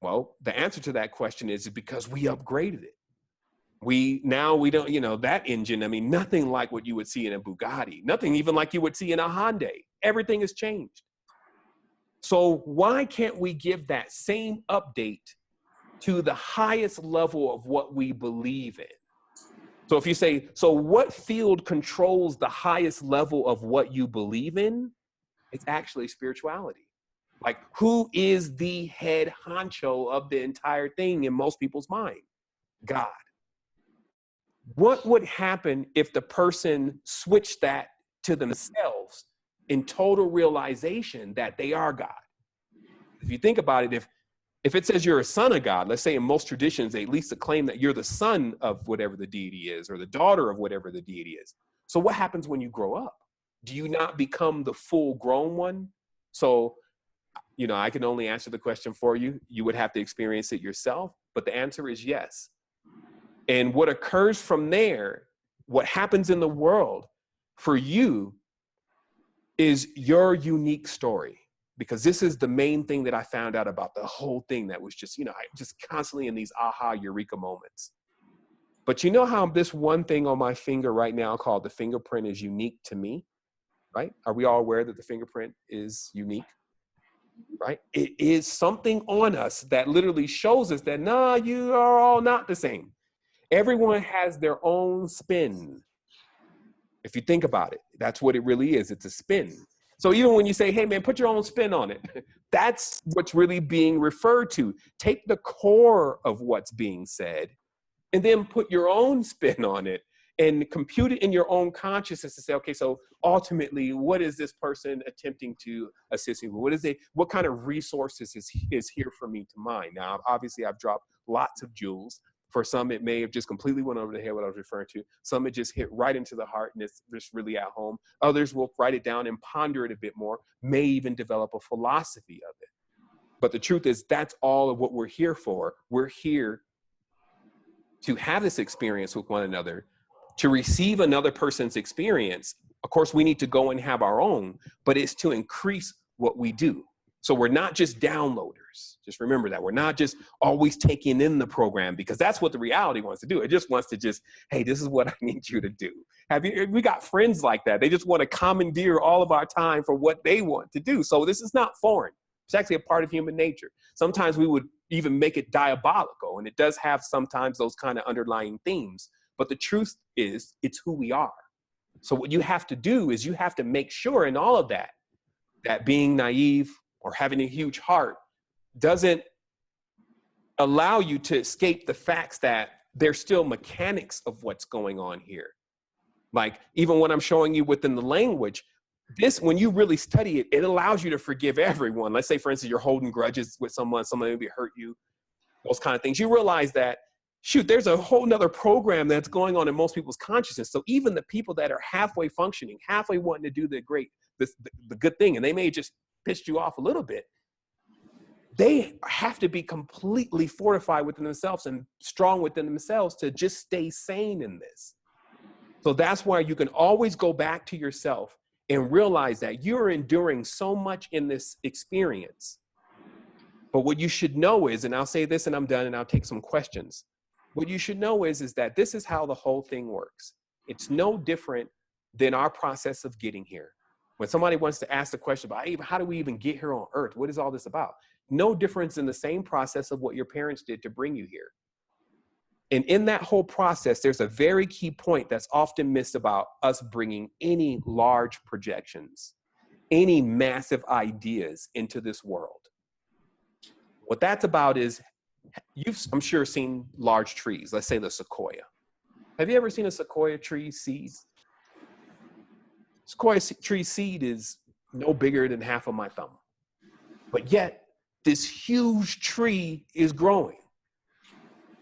S1: Well, the answer to that question is because we upgraded it. We don't, that engine, I mean, nothing like what you would see in a Bugatti, nothing even like you would see in a Hyundai. Everything has changed. So why can't we give that same update to the highest level of what we believe in? So if you say, so what field controls the highest level of what you believe in? It's actually spirituality. Like, who is the head honcho of the entire thing in most people's mind? God. What would happen if the person switched that to themselves in total realization that they are God? If you think about it, if it says you're a son of God, let's say in most traditions, they at least claim that you're the son of whatever the deity is, or the daughter of whatever the deity is. So what happens when you grow up? Do you not become the full grown one? So, I can only answer the question for you. You would have to experience it yourself, but the answer is yes. And what occurs from there, what happens in the world for you is your unique story. Because this is the main thing that I found out about the whole thing that was just, I just constantly in these aha eureka moments. But you know how this one thing on my finger right now called the fingerprint is unique to me, right? Are we all aware that the fingerprint is unique, right? It is something on us that literally shows us that, nah, you are all not the same. Everyone has their own spin. If you think about it, that's what it really is. It's a spin. So even when you say, hey man, put your own spin on it, that's what's really being referred to. Take the core of what's being said and then put your own spin on it and compute it in your own consciousness to say, okay, so ultimately, what is this person attempting to assist me with? What kind of resources is here for me to mine? Now, obviously I've dropped lots of jewels. For some, it may have just completely went over the head what I was referring to. Some, it just hit right into the heart and it's just really at home. Others will write it down and ponder it a bit more, may even develop a philosophy of it. But the truth is, that's all of what we're here for. We're here to have this experience with one another, to receive another person's experience. Of course, we need to go and have our own, but it's to increase what we do. So we're not just downloaders. Just remember that. We're not just always taking in the program, because that's what the reality wants to do. It just wants to hey, this is what I need you to do. We got friends like that. They just want to commandeer all of our time for what they want to do. So this is not foreign. It's actually a part of human nature. Sometimes we would even make it diabolical, and it does have sometimes those kind of underlying themes. But the truth is, it's who we are. So what you have to do is you have to make sure in all of that, that being naive or having a huge heart doesn't allow you to escape the facts that there's still mechanics of what's going on here. Like even what I'm showing you within the language, when you really study it, it allows you to forgive everyone. Let's say, for instance, you're holding grudges with someone maybe hurt you, those kind of things. You realize that, shoot, there's a whole nother program that's going on in most people's consciousness. So even the people that are halfway functioning, halfway wanting to do the good thing, and they may just pissed you off a little bit, they have to be completely fortified within themselves and strong within themselves to just stay sane in this. So that's why you can always go back to yourself and realize that you're enduring so much in this experience. But what you should know is, and I'll say this and I'm done and I'll take some questions. What you should know is that this is how the whole thing works. It's no different than our process of getting here. When somebody wants to ask the question about, hey, how do we even get here on earth? What is all this about? No difference in the same process of what your parents did to bring you here. And in that whole process, there's a very key point that's often missed about us bringing any large projections, any massive ideas into this world. What that's about is, I'm sure, seen large trees. Let's say the sequoia. Have you ever seen a sequoia tree seed? Sequoia tree seed is no bigger than half of my thumb. But yet, this huge tree is growing.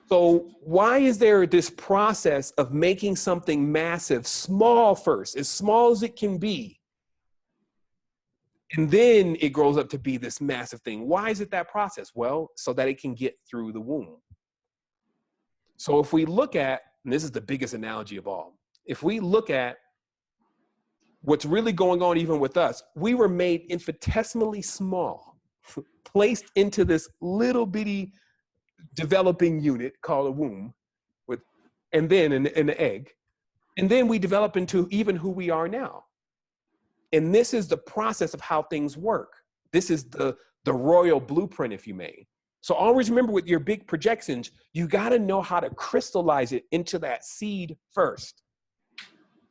S1: So why is there this process of making something massive small first, as small as it can be, and then it grows up to be this massive thing? Why is it that process? Well, so that it can get through the womb. So if we look at, and this is the biggest analogy of all, if we look at what's really going on even with us, we were made infinitesimally small, placed into this little bitty developing unit called a womb, and then an egg, and then we develop into even who we are now. And this is the process of how things work. This is the royal blueprint, if you may. So always remember, with your big projections, you got to know how to crystallize it into that seed first.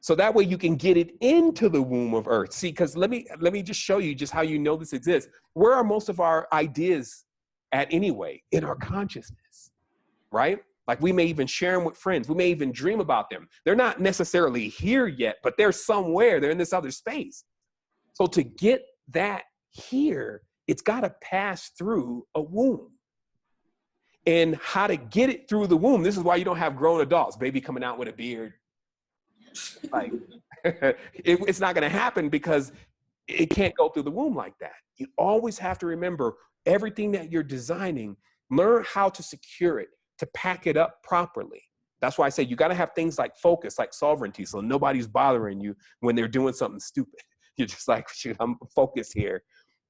S1: So that way you can get it into the womb of earth. See, because let me just show you just how you know this exists. Where are most of our ideas at anyway? In our consciousness, right? Like we may even share them with friends. We may even dream about them. They're not necessarily here yet, but they're somewhere. They're in this other space. So to get that here, it's got to pass through a womb. And how to get it through the womb, this is why you don't have grown adults, baby coming out with a beard. Like, it's not going to happen because it can't go through the womb like that. You always have to remember everything that you're designing, learn how to secure it, to pack it up properly. That's why I say you got to have things like focus, like sovereignty, so nobody's bothering you when they're doing something stupid. You're just like, shoot, I'm focused here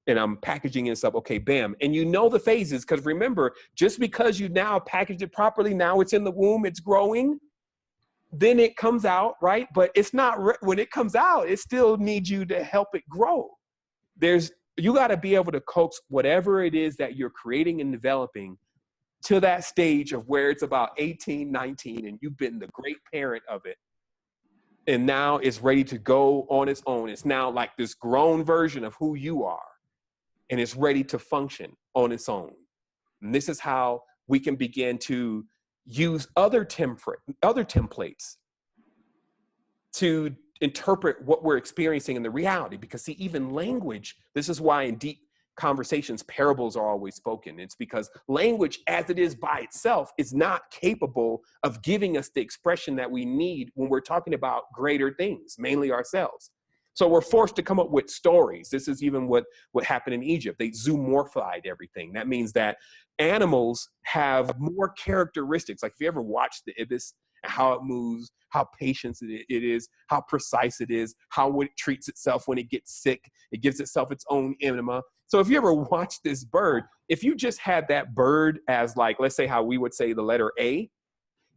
S1: and I'm packaging it up. Okay, bam. And you know the phases, because remember, just because you now packaged it properly, now it's in the womb, it's growing, then it comes out, right? But it's not, when it comes out, it still needs you to help it grow. You got to be able to coax whatever it is that you're creating and developing to that stage of where it's about 18, 19, and you've been the great parent of it. And now it's ready to go on its own. It's now like this grown version of who you are, and it's ready to function on its own. And this is how we can begin to use other templates to interpret what we're experiencing in the reality. Because see, even language, this is why in deep conversations, parables are always spoken. It's because language as it is by itself is not capable of giving us the expression that we need when we're talking about greater things, mainly ourselves. So we're forced to come up with stories. This is even what happened in Egypt. They zoomorphied everything. That means that animals have more characteristics. Like if you ever watch the ibis, how it moves, how patient it is, how precise it is, how it treats itself when it gets sick. It gives itself its own enema. So if you ever watch this bird, if you just had that bird as like, let's say how we would say the letter A,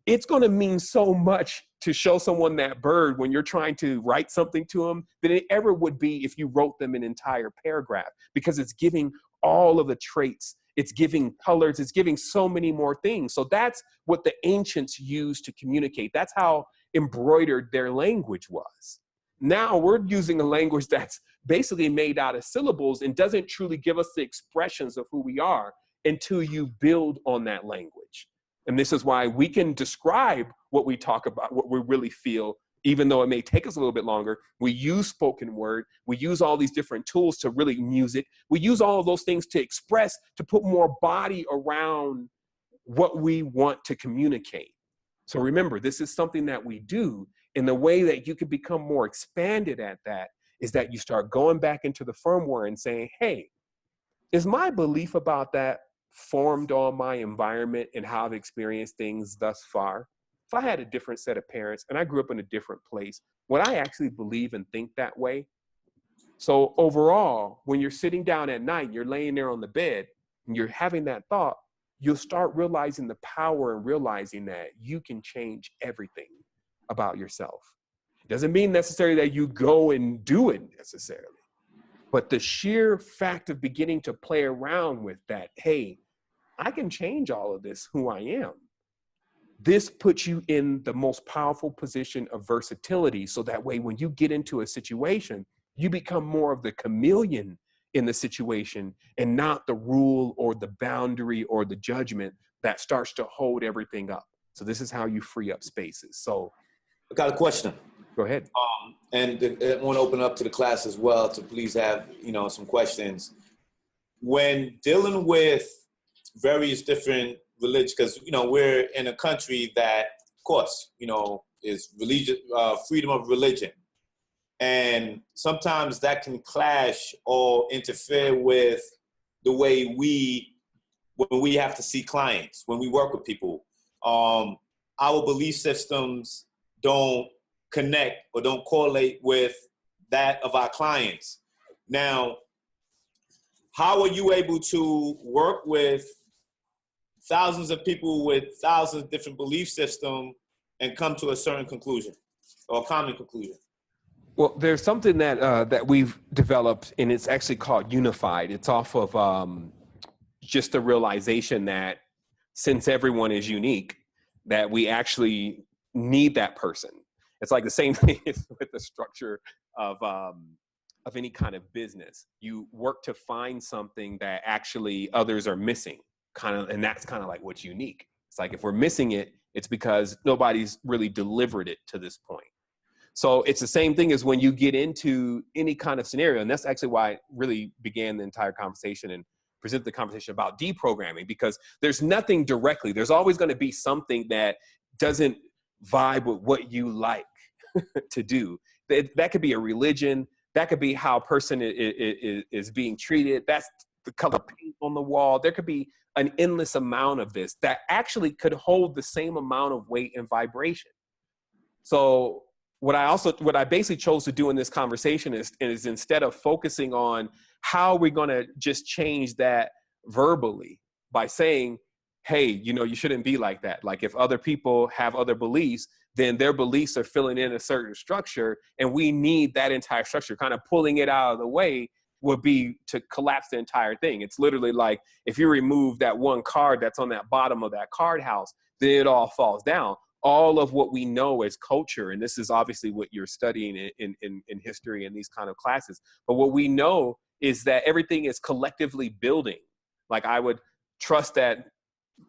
S1: it's going to mean so much to show someone that bird when you're trying to write something to them than it ever would be if you wrote them an entire paragraph, because it's giving all of the traits. It's giving colors. It's giving so many more things. So that's what the ancients used to communicate. That's how embroidered their language was. Now we're using a language that's basically made out of syllables and doesn't truly give us the expressions of who we are until you build on that language. And this is why we can describe what we talk about, what we really feel, even though it may take us a little bit longer. We use spoken word. We use all these different tools to really music. We use all of those things to express, to put more body around what we want to communicate. So remember, this is something that we do. And the way that you can become more expanded at that is that you start going back into the firmware and saying, hey, is my belief about that formed on my environment and how I've experienced things thus far? If I had a different set of parents and I grew up in a different place, would I actually believe and think that way? So overall, when you're sitting down at night, you're laying there on the bed and you're having that thought, you'll start realizing the power and realizing that you can change everything about yourself. It doesn't mean necessarily that you go and do it necessarily, but the sheer fact of beginning to play around with that, hey, I can change all of this, who I am. This puts you in the most powerful position of versatility. So that way, when you get into a situation, you become more of the chameleon in the situation and not the rule or the boundary or the judgment that starts to hold everything up. So this is how you free up spaces. So
S2: I got a question.
S1: Go ahead.
S2: And I want to open up to the class as well to please have, some questions. When dealing with various different religions, because, we're in a country that, of course, is religious, freedom of religion. And sometimes that can clash or interfere with the way when we have to see clients, when we work with people. Our belief systems don't connect or don't correlate with that of our clients. Now, how are you able to work with thousands of people with thousands of different belief systems and come to a certain conclusion or a common conclusion?
S1: Well, there's something that we've developed, and it's actually called Unified. It's off of just the realization that since everyone is unique, that we actually need that person. It's like the same thing with the structure of any kind of business. You work to find something that actually others are missing, and that's kind of like what's unique. It's like if we're missing it, it's because nobody's really delivered it to this point. So it's the same thing as when you get into any kind of scenario, and that's actually why I really began the entire conversation and presented the conversation about deprogramming, because there's nothing directly. There's always going to be something that doesn't vibe with what you like to do. That could be a religion. That could be how a person is being treated. That's the color paint on the wall. There could be an endless amount of this that actually could hold the same amount of weight and vibration. So what I basically chose to do in this conversation is instead of focusing on how we're going to just change that verbally by saying, hey, you shouldn't be like that. Like if other people have other beliefs, then their beliefs are filling in a certain structure, and we need that entire structure. Kind of pulling it out of the way would be to collapse the entire thing. It's literally like if you remove that one card that's on that bottom of that card house, then it all falls down. All of what we know as culture, and this is obviously what you're studying in history and these kind of classes, but what we know is that everything is collectively building. Like I would trust that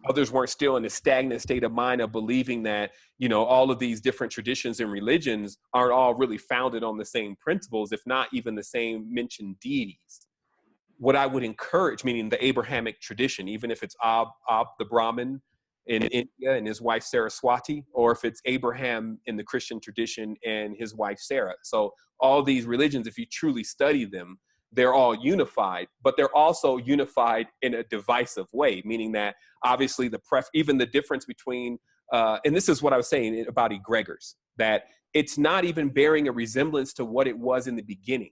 S1: others weren't still in a stagnant state of mind of believing that, all of these different traditions and religions aren't all really founded on the same principles, if not even the same mentioned deities. What I would encourage, meaning the Abrahamic tradition, even if it's Ab the Brahmin in India and his wife Saraswati, or if it's Abraham in the Christian tradition and his wife Sarah. So all these religions, if you truly study them, they're all unified, but they're also unified in a divisive way, meaning that obviously even the difference between, and this is what I was saying about egregors, that it's not even bearing a resemblance to what it was in the beginning.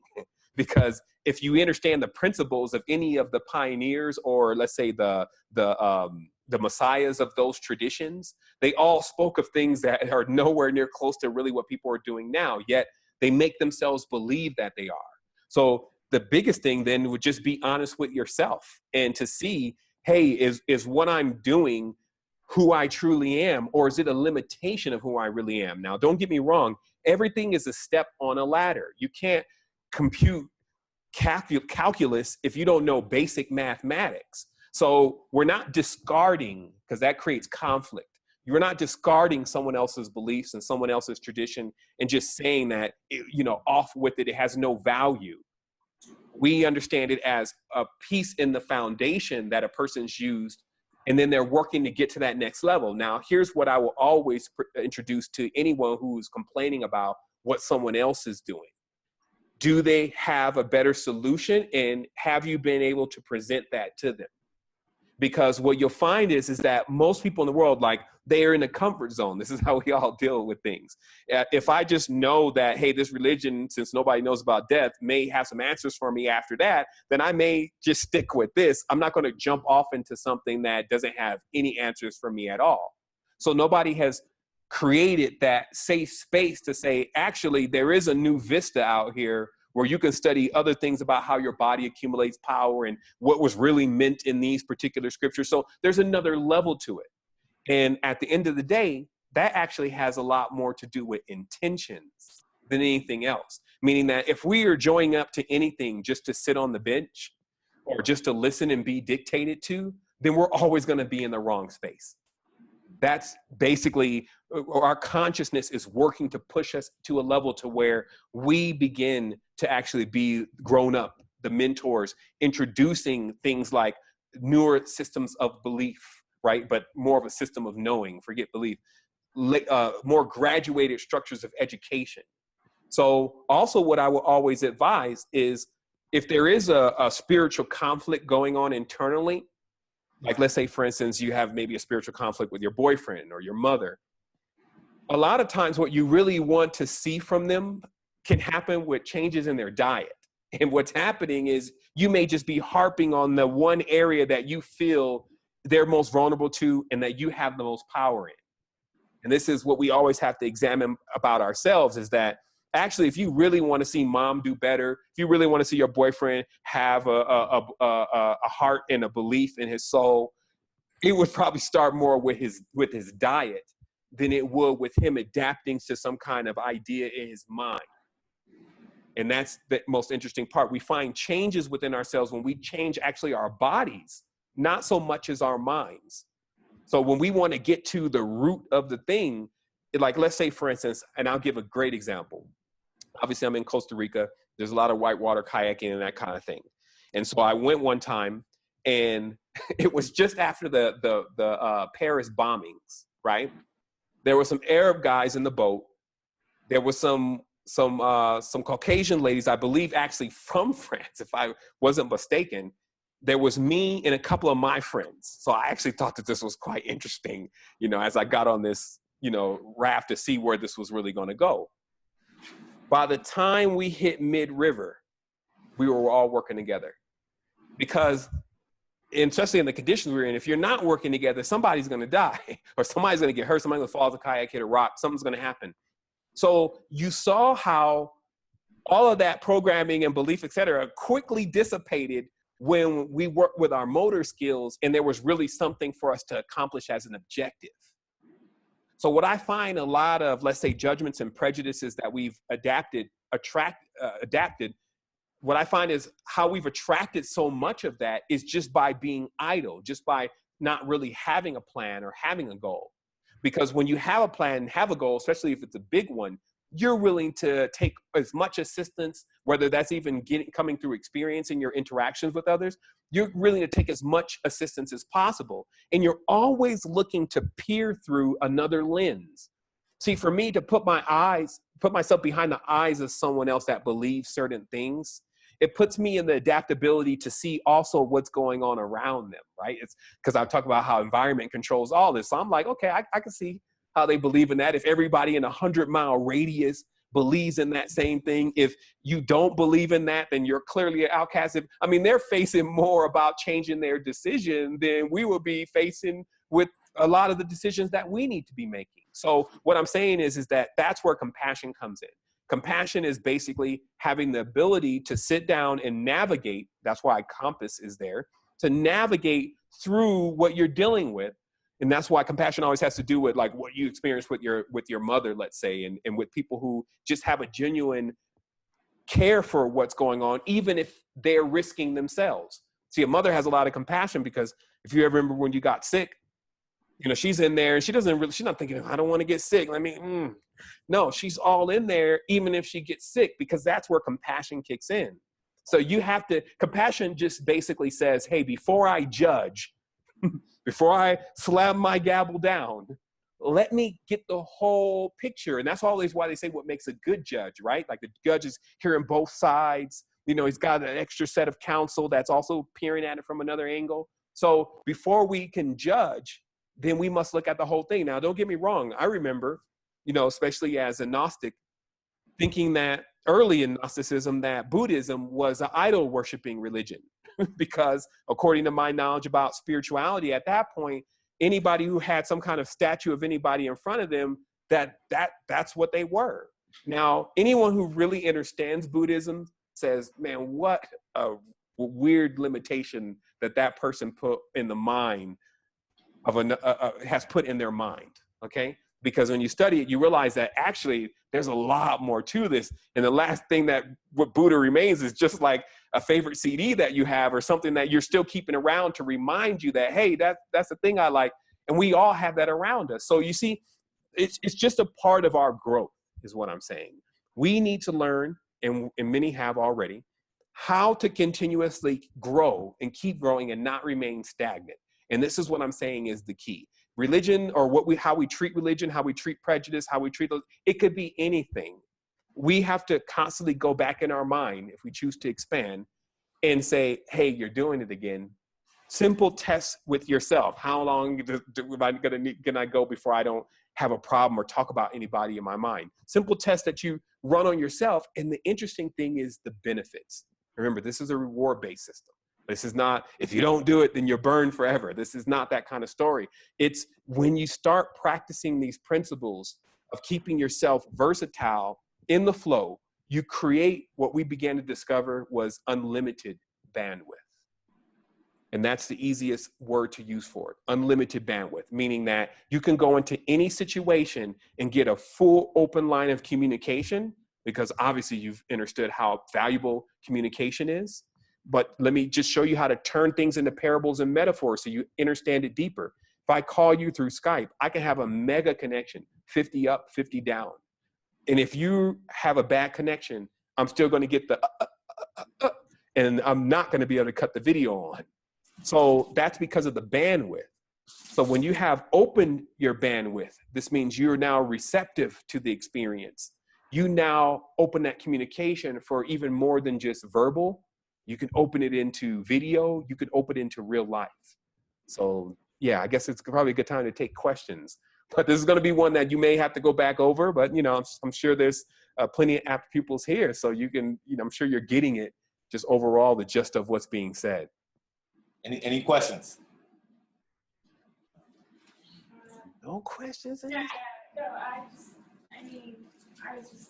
S1: Because if you understand the principles of any of the pioneers, or let's say the messiahs of those traditions, they all spoke of things that are nowhere near close to really what people are doing now, yet they make themselves believe that they are. So the biggest thing then would just be honest with yourself and to see, hey, is what I'm doing who I truly am, or is it a limitation of who I really am? Now, don't get me wrong. Everything is a step on a ladder. You can't compute calculus if you don't know basic mathematics. So we're not discarding, because that creates conflict. You're not discarding someone else's beliefs and someone else's tradition and just saying that, off with it, it has no value. We understand it as a piece in the foundation that a person's used, and then they're working to get to that next level. Now, here's what I will always introduce to anyone who's complaining about what someone else is doing. Do they have a better solution, and have you been able to present that to them? Because what you'll find is that most people in the world, like, they are in a comfort zone. This is how we all deal with things. If I just know that, hey, this religion, since nobody knows about death, may have some answers for me after that, then I may just stick with this. I'm not going to jump off into something that doesn't have any answers for me at all. So nobody has created that safe space to say, actually, there is a new vista out here where you can study other things about how your body accumulates power and what was really meant in these particular scriptures. So there's another level to it. And at the end of the day, that actually has a lot more to do with intentions than anything else. Meaning that if we are joining up to anything just to sit on the bench or just to listen and be dictated to, then we're always going to be in the wrong space. That's basically, our consciousness is working to push us to a level to where we begin to actually be grown up, the mentors, introducing things like newer systems of belief, right? But more of a system of knowing, forget belief, more graduated structures of education. So also what I will always advise is if there is a spiritual conflict going on internally, like let's say, for instance, you have maybe a spiritual conflict with your boyfriend or your mother. A lot of times what you really want to see from them can happen with changes in their diet. And what's happening is you may just be harping on the one area that you feel they're most vulnerable to and that you have the most power in. And this is what we always have to examine about ourselves, is that actually, if you really want to see mom do better, if you really want to see your boyfriend have a heart and a belief in his soul, it would probably start more with his diet than it would with him adapting to some kind of idea in his mind. And that's the most interesting part. We find changes within ourselves when we change actually our bodies, not so much as our minds. So when we want to get to the root of the thing, like let's say, for instance, and I'll give a great example. Obviously, I'm in Costa Rica. There's a lot of whitewater kayaking and that kind of thing. And so I went one time, and it was just after the Paris bombings, right? There were some Arab guys in the boat. There was some Caucasian ladies, I believe, actually from France, if I wasn't mistaken. there was me and a couple of my friends. So I actually thought that this was quite interesting, you know, as I got on this, you know, raft to see where this was really going to go. By the time we hit mid-river, we were all working together, because, and especially in the conditions we're in, if you're not working together, somebody's going to die or somebody's going to get hurt. Somebody's going to fall off a kayak, hit a rock. Something's going to happen. So you saw how all of that programming and belief, et cetera, quickly dissipated when we worked with our motor skills and there was really something for us to accomplish as an objective. So what I find a lot of, let's say, judgments and prejudices that we've adapted, what I find is how we've attracted so much of that is just by being idle, just by not really having a plan or having a goal. Because when you have a plan and have a goal, especially if it's a big one, you're willing to take as much assistance, whether that's even coming through experience in your interactions with others. You're willing to take as much assistance as possible. And you're always looking to peer through another lens. See, for me to put myself behind the eyes of someone else that believes certain things, it puts me in the adaptability to see also what's going on around them, right? It's because I talk about how environment controls all this. So I'm like, okay, I can see how they believe in that. If everybody in a 100-mile radius believes in that same thing, if you don't believe in that, then you're clearly an outcast. I mean, they're facing more about changing their decision than we will be facing with a lot of the decisions that we need to be making. So what I'm saying is that that's where compassion comes in. Compassion is basically having the ability to sit down and navigate. That's why compass is there, to navigate through what you're dealing with. And that's why compassion always has to do with like what you experience with your mother, let's say, and with people who just have a genuine care for what's going on, even if they're risking themselves. See, a mother has a lot of compassion because if you ever remember when you got sick, you know, she's in there and she's not thinking, I don't want to get sick. No, she's all in there, even if she gets sick, because that's where compassion kicks in. So compassion just basically says, hey, before I judge, before I slam my gavel down, let me get the whole picture. And that's always why they say what makes a good judge, right? Like the judge is hearing both sides. You know, he's got an extra set of counsel that's also peering at it from another angle. So before we can judge, then we must look at the whole thing. Now, don't get me wrong. I remember, you know, especially as a Gnostic, thinking that early in Gnosticism that Buddhism was an idol worshiping religion. Because according to my knowledge about spirituality at that point, anybody who had some kind of statue of anybody in front of them, that's what they were. Now, anyone who really understands Buddhism says, man, what a weird limitation that person put in the mind of has put in their mind, okay? Because when you study it, you realize that actually there's a lot more to this. And the last thing that what Buddha remains is just like a favorite CD that you have or something that you're still keeping around to remind you that, hey, that's the thing I like. And we all have that around us. So you see, it's just a part of our growth is what I'm saying. We need to learn, and many have already, how to continuously grow and keep growing and not remain stagnant. And this is what I'm saying is the key. Religion, or how we treat religion, how we treat prejudice, how we treat those, it could be anything. We have to constantly go back in our mind, if we choose to expand, and say, hey, you're doing it again. Simple tests with yourself. How long can I go before I don't have a problem or talk about anybody in my mind? Simple tests that you run on yourself. And the interesting thing is the benefits. Remember, this is a reward-based system. This is not, if you don't do it, then you're burned forever. This is not that kind of story. It's when you start practicing these principles of keeping yourself versatile in the flow, you create what we began to discover was unlimited bandwidth. And that's the easiest word to use for it, unlimited bandwidth, meaning that you can go into any situation and get a full open line of communication, because obviously you've understood how valuable communication is. But let me just show you how to turn things into parables and metaphors so you understand it deeper. If I call you through Skype, I can have a mega connection, 50 up, 50 down. And if you have a bad connection, I'm still going to get the and I'm not going to be able to cut the video on. So that's because of the bandwidth. So when you have opened your bandwidth, this means you're now receptive to the experience. You now open that communication for even more than just verbal, You can open it into video. You can open it into real life. So yeah, I guess it's probably a good time to take questions. But this is going to be one that you may have to go back over. But, you know, I'm sure there's plenty of apt pupils here. So you can, you know, I'm sure you're getting it just overall, the gist of what's being said.
S2: Any questions?
S1: No questions?
S3: Yeah, no, I was just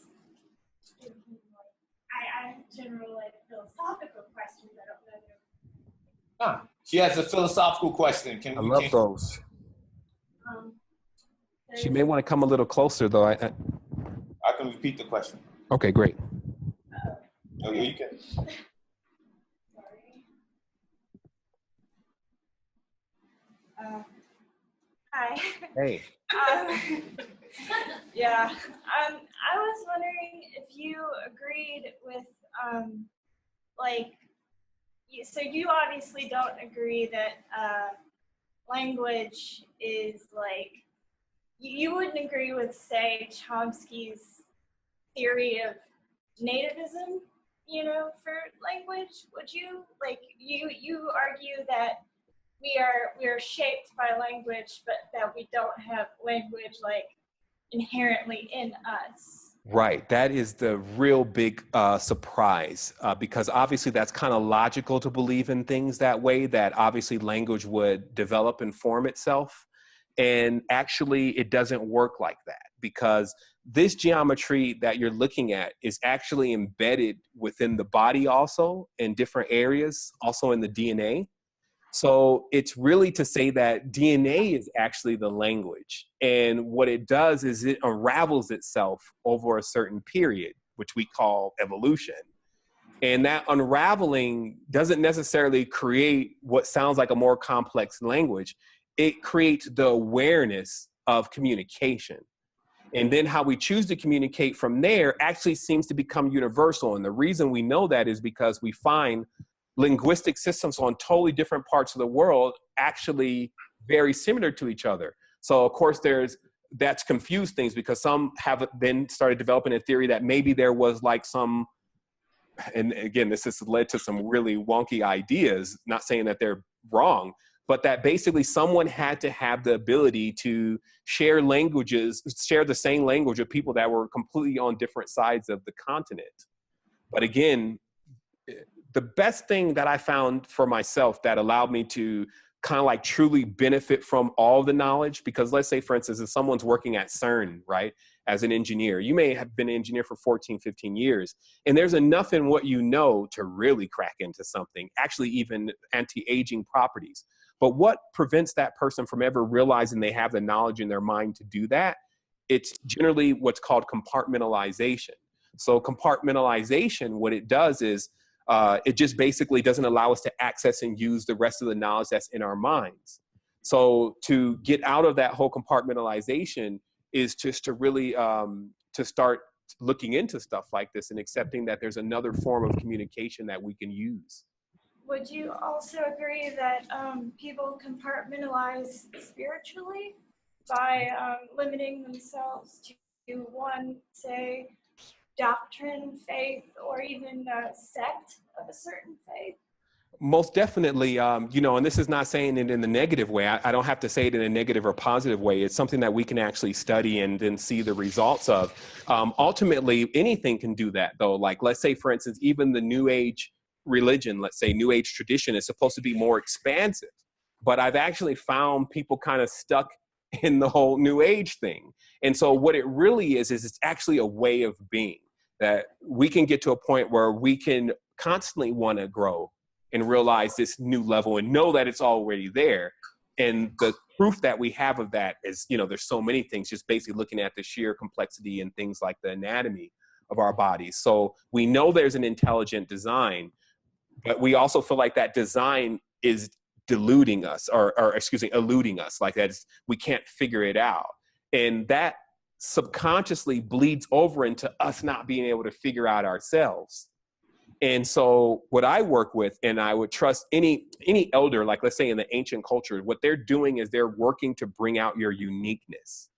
S3: thinking, like, I have general, like, philosophical questions. I don't know.
S2: She has a philosophical question.
S1: I love those. She may want to come a little closer, though.
S2: I can repeat the question.
S1: Okay, great.
S2: Okay, you can.
S3: Sorry. Hi.
S1: Hey.
S3: Yeah. I was wondering if you agreed with, so you obviously don't agree that language is like, you wouldn't agree with, say, Chomsky's theory of nativism, you know, for language, would you? Like, you argue that we are shaped by language, but that we don't have language, like, inherently in us.
S1: Right. That is the real big surprise, because obviously that's kind of logical to believe in things that way, that obviously language would develop and form itself. And actually, it doesn't work like that, because this geometry that you're looking at is actually embedded within the body also in different areas, also in the DNA. So it's really to say that DNA is actually the language. And what it does is it unravels itself over a certain period, which we call evolution. And that unraveling doesn't necessarily create what sounds like a more complex language. It creates the awareness of communication. And then how we choose to communicate from there actually seems to become universal. And the reason we know that is because we find linguistic systems on totally different parts of the world actually very similar to each other. So of course that's confused things, because some have then started developing a theory that maybe there was like some, and again, this has led to some really wonky ideas, not saying that they're wrong, but that basically someone had to have the ability to share the same language with people that were completely on different sides of the continent. But again, the best thing that I found for myself that allowed me to kind of like truly benefit from all the knowledge, because let's say, for instance, if someone's working at CERN, right, as an engineer, you may have been an engineer for 14, 15 years, and there's enough in what you know to really crack into something, actually even anti-aging properties. But what prevents that person from ever realizing they have the knowledge in their mind to do that? It's generally what's called compartmentalization. So compartmentalization, what it does is, it just basically doesn't allow us to access and use the rest of the knowledge that's in our minds. So to get out of that whole compartmentalization is just to really to start looking into stuff like this and accepting that there's another form of communication that we can use.
S3: Would you also agree that people compartmentalize spiritually by limiting themselves to one, say, doctrine, faith, or even a sect of a certain faith?
S1: Most definitely, you know, and this is not saying it in the negative way. I don't have to say it in a negative or positive way. It's something that we can actually study and then see the results of. Ultimately, anything can do that, though. Like, let's say, for instance, even the New Age religion, let's say New Age tradition, is supposed to be more expansive. But I've actually found people kind of stuck in the whole New Age thing. And so what it really is it's actually a way of being, that we can get to a point where we can constantly want to grow and realize this new level and know that it's already there. And the proof that we have of that is, you know, there's so many things, just basically looking at the sheer complexity and things like the anatomy of our bodies. So we know there's an intelligent design, but we also feel like that design is deluding us or eluding us, like that we can't figure it out. And that subconsciously bleeds over into us not being able to figure out ourselves. And so what I work with, and I would trust any elder, like let's say in the ancient culture, what they're doing is they're working to bring out your uniqueness.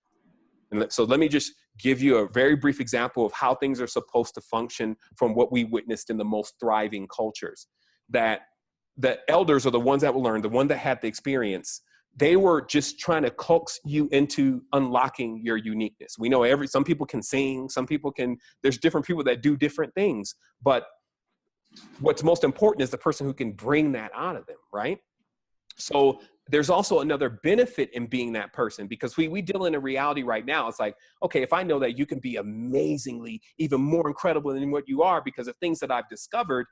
S1: And so let me just give you a very brief example of how things are supposed to function from what we witnessed in the most thriving cultures. that the elders are the ones that will learn, the one that had the experience. They were just trying to coax you into unlocking your uniqueness. We know some people can sing, some people can, there's different people that do different things, but what's most important is the person who can bring that out of them, right? So there's also another benefit in being that person, because we deal in a reality right now. It's like, okay, if I know that you can be amazingly, even more incredible than what you are because of things that I've discovered,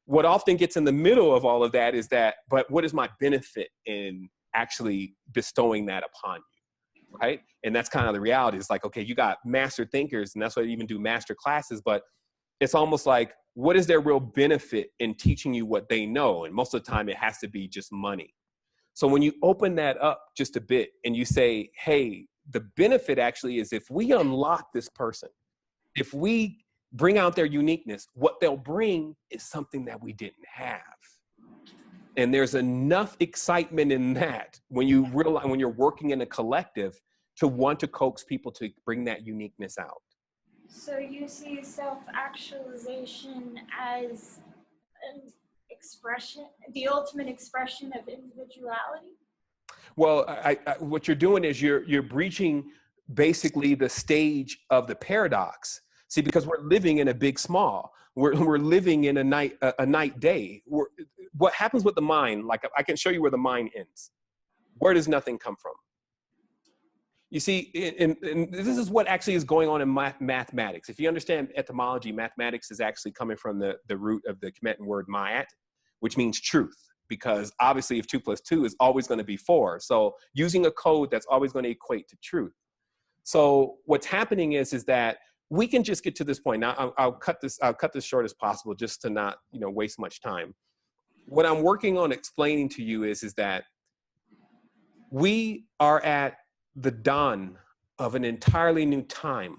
S1: what often gets in the middle of all of that is that, but what is my benefit in actually bestowing that upon you, right? And that's kind of the reality. It's like, okay, you got master thinkers, and that's why they even do master classes, but it's almost like, what is their real benefit in teaching you what they know? And most of the time it has to be just money. So when you open that up just a bit and you say, hey, the benefit actually is if we unlock this person, if we bring out their uniqueness, what they'll bring is something that we didn't have. And there's enough excitement in that when you realize, when you're working in a collective, to want to coax people to bring that uniqueness out.
S3: So you see self-actualization as an expression, the ultimate expression of individuality?
S1: Well, what you're doing is you're breaching basically the stage of the paradox. See, because we're living in a big small. We're living in a night day. What happens with the mind? Like, I can show you where the mind ends. Where does nothing come from? You see, and this is what actually is going on in mathematics. If you understand etymology, mathematics is actually coming from the root of the Tibetan word ma'at, which means truth. Because obviously if 2 + 2 is always going to be 4. So using a code that's always going to equate to truth. So what's happening is that we can just get to this point. Now I'll cut this short as possible just to not, waste much time. What I'm working on explaining to you is that we are at the dawn of an entirely new time.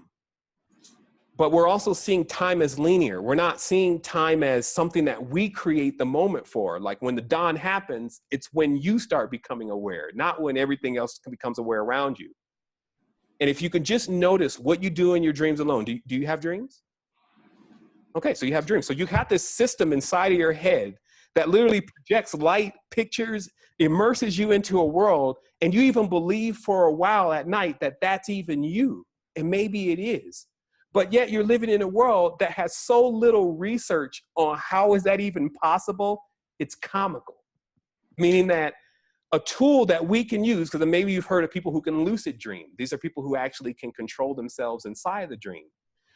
S1: But we're also seeing time as linear. We're not seeing time as something that we create the moment for. Like when the dawn happens, it's when you start becoming aware, not when everything else becomes aware around you. And if you can just notice what you do in your dreams alone. Do you have dreams? Okay, so you have dreams. So you have this system inside of your head that literally projects light, pictures, immerses you into a world, and you even believe for a while at night that that's even you. And maybe it is. But yet you're living in a world that has so little research on how is that even possible. It's comical. Meaning that a tool that we can use, because maybe you've heard of people who can lucid dream. These are people who actually can control themselves inside the dream.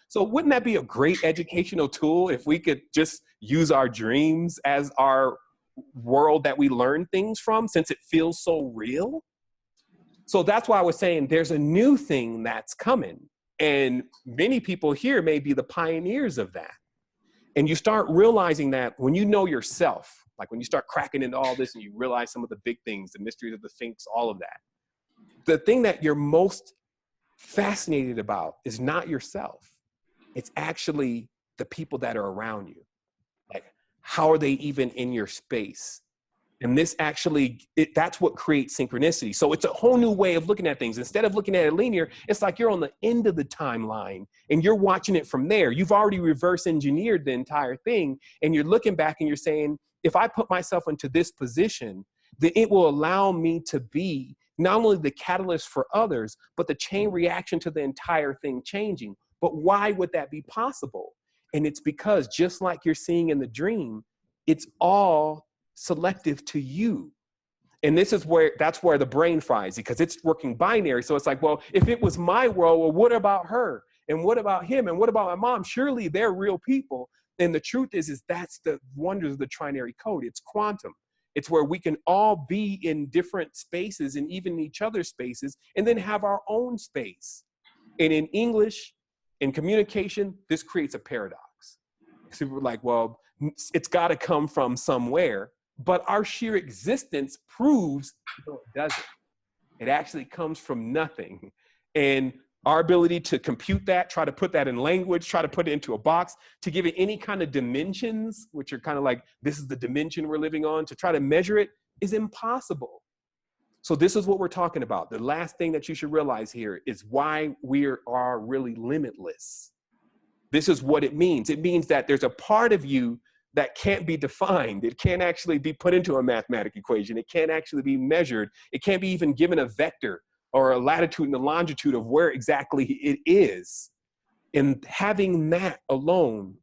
S1: So wouldn't that be a great educational tool if we could just use our dreams as our world that we learn things from, since it feels so real? So that's why I was saying there's a new thing that's coming. And many people here may be the pioneers of that. And you start realizing that when you know yourself, like when you start cracking into all this and you realize some of the big things, the mysteries of the Sphinx, all of that, the thing that you're most fascinated about is not yourself. It's actually the people that are around you. Like, how are they even in your space? And this actually, that's what creates synchronicity. So it's a whole new way of looking at things. Instead of looking at it linear, it's like you're on the end of the timeline and you're watching it from there. You've already reverse engineered the entire thing. And you're looking back and you're saying, if I put myself into this position, then it will allow me to be not only the catalyst for others, but the chain reaction to the entire thing changing. But why would that be possible? And it's because, just like you're seeing in the dream, it's all selective to you. And this is that's where the brain fries, because it's working binary. So it's like, well, if it was my world, well, what about her? And what about him? And what about my mom? Surely they're real people. And the truth is that's the wonders of the trinary code. It's quantum. It's where we can all be in different spaces and even each other's spaces, and then have our own space. And in English, in communication, this creates a paradox. So we're like, well, it's got to come from somewhere, but our sheer existence proves no, it doesn't. It actually comes from nothing. And our ability to compute that, try to put that in language, try to put it into a box, to give it any kind of dimensions, which are kind of like, this is the dimension we're living on, to try to measure it is impossible. So this is what we're talking about. The last thing that you should realize here is why we are really limitless. This is what it means. It means that there's a part of you that can't be defined. It can't actually be put into a mathematical equation. It can't actually be measured. It can't be even given a vector or a latitude and a longitude of where exactly it is. And having that alone,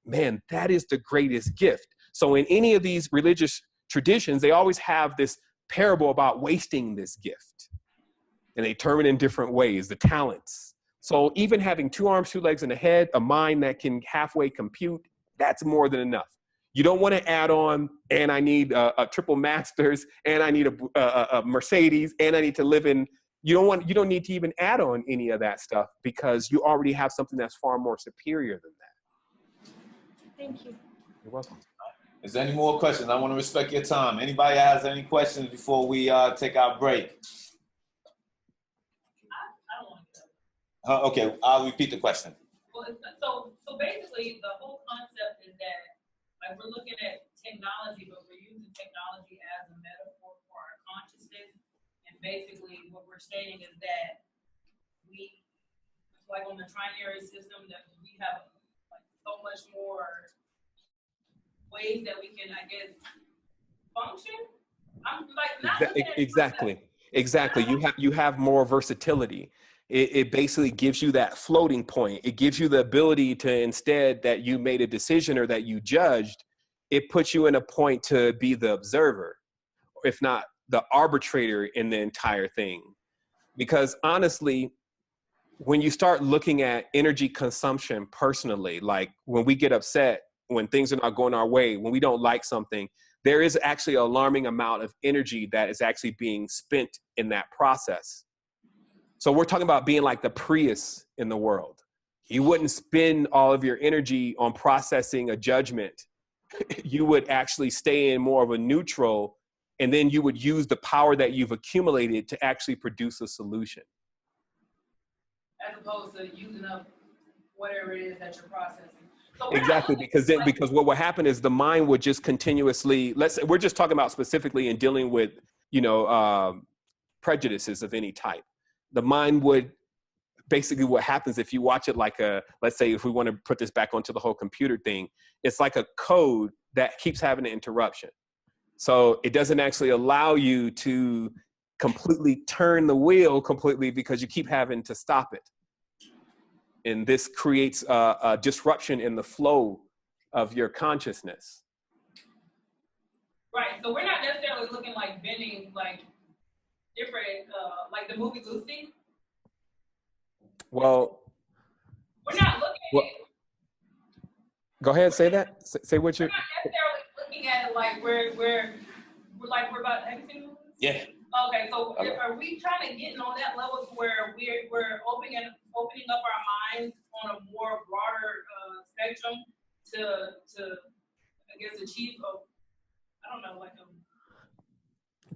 S1: man, that is the greatest gift. So in any of these religious traditions, they always have this parable about wasting this gift. And they term it in different ways, the talents. So even having 2 arms, 2 legs, and a head, a mind that can halfway compute, that's more than enough. You don't want to add on, and I need a triple masters, and I need a Mercedes, and I need to live in. You don't need to even add on any of that stuff because you already have something that's far more superior than that.
S3: Thank you.
S1: You're welcome.
S2: Is there any more questions? I want to respect your time. Anybody has any questions before we take our break?
S4: I don't want to.
S2: Okay, I'll repeat the question.
S4: Well, so basically, the whole concept is that, like, we're looking at technology, but we're using technology as a metaphor for our consciousness. And basically, what we're saying is that we, like on the trinary system, that we have like so much more ways that we can, I guess, function. I'm like not looking at
S1: Exactly. You have more versatility. It basically gives you that floating point. It gives you the ability to, instead that you made a decision or that you judged, it puts you in a point to be the observer, if not the arbitrator in the entire thing. Because honestly, when you start looking at energy consumption personally, like when we get upset, when things are not going our way, when we don't like something, there is actually an alarming amount of energy that is actually being spent in that process. So we're talking about being like the Prius in the world. You wouldn't spend all of your energy on processing a judgment. You would actually stay in more of a neutral, and then you would use the power that you've accumulated to actually produce a solution.
S4: as opposed to using up whatever it is that you're processing. So
S1: Exactly, because what would happen is the mind would just continuously, let's say, we're just talking about specifically in dealing with, prejudices of any type. The mind would, basically what happens if you watch it like let's say if we want to put this back onto the whole computer thing, it's like a code that keeps having an interruption. So it doesn't actually allow you to completely turn the wheel completely because you keep having to stop it. And this creates a disruption in the flow of your consciousness.
S4: Right, so we're not necessarily looking like bending like different, like the movie Lucy.
S1: Well,
S4: we're not looking at it.
S1: Go ahead, say that. Say what you're.
S4: We're not necessarily looking at it like we're about. Have you seen the movie?
S2: Yeah.
S4: Okay, so are we trying to get on that level to where we're opening up our minds on a more broader spectrum to I guess achieve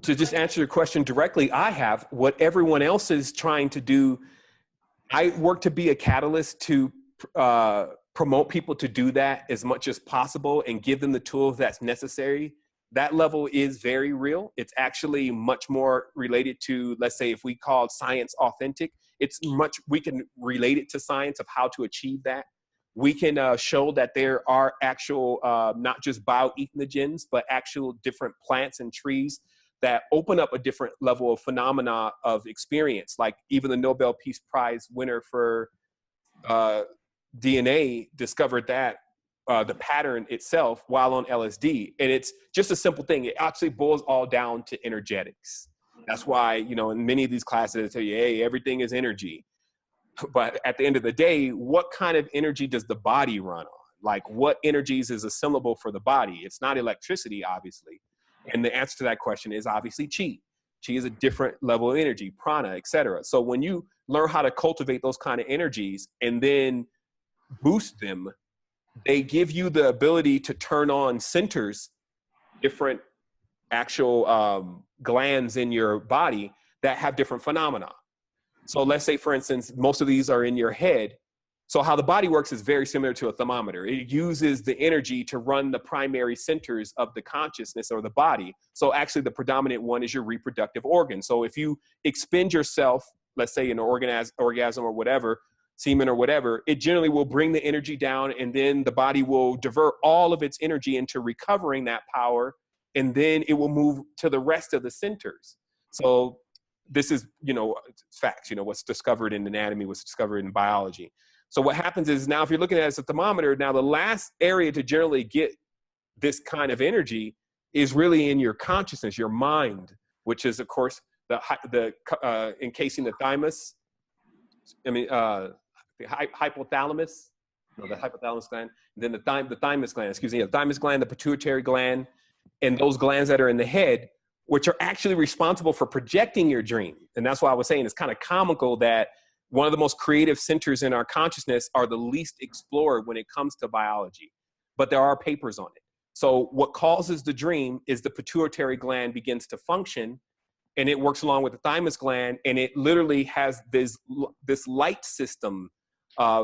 S1: To just answer your question directly, I have what everyone else is trying to do. I work to be a catalyst to promote people to do that as much as possible and give them the tools that's necessary. That level is very real. It's actually much more related to, let's say, if we called science authentic, we can relate it to science of how to achieve that. We can show that there are actual, not just bioethnogens, but actual different plants and trees that open up a different level of phenomena of experience. Like even the Nobel Peace Prize winner for DNA discovered that the pattern itself while on LSD. And it's just a simple thing. It actually boils all down to energetics. That's why, in many of these classes, they tell you, hey, everything is energy. But at the end of the day, what kind of energy does the body run on? Like what energies is assimilable for the body? It's not electricity, obviously. And the answer to that question is obviously chi. Chi is a different level of energy, prana, etc. So when you learn how to cultivate those kind of energies and then boost them, they give you the ability to turn on centers, different actual glands in your body that have different phenomena. So let's say, for instance, most of these are in your head. So how the body works is very similar to a thermometer. It uses the energy to run the primary centers of the consciousness or the body. So actually the predominant one is your reproductive organ. So if you expend yourself, let's say in an orgasm or whatever, semen or whatever, it generally will bring the energy down, and then the body will divert all of its energy into recovering that power, and then it will move to the rest of the centers. So this is, facts, what's discovered in anatomy, what's discovered in biology. So what happens is now, if you're looking at it as a thermometer, now the last area to generally get this kind of energy is really in your consciousness, your mind, which is, of course, the encasing the thymus. The hypothalamus, the hypothalamus gland, and then the thymus gland, the thymus gland, the pituitary gland, and those glands that are in the head, which are actually responsible for projecting your dream. And that's why I was saying it's kind of comical that one of the most creative centers in our consciousness are the least explored when it comes to biology, but there are papers on it. So what causes the dream is the pituitary gland begins to function, and it works along with the thymus gland, and it literally has this light system,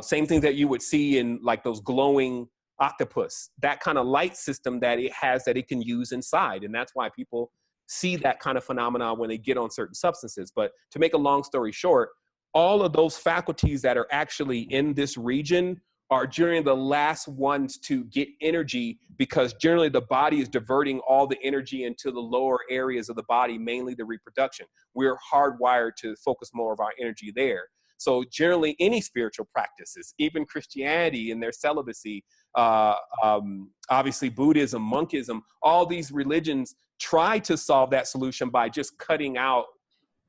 S1: same thing that you would see in like those glowing octopus, that kind of light system that it has that it can use inside. And that's why people see that kind of phenomenon when they get on certain substances. But to make a long story short, all of those faculties that are actually in this region are generally the last ones to get energy, because generally the body is diverting all the energy into the lower areas of the body, mainly the reproduction. We're hardwired to focus more of our energy there. So generally any spiritual practices, even Christianity and their celibacy, obviously Buddhism, monkism, all these religions try to solve that solution by just cutting out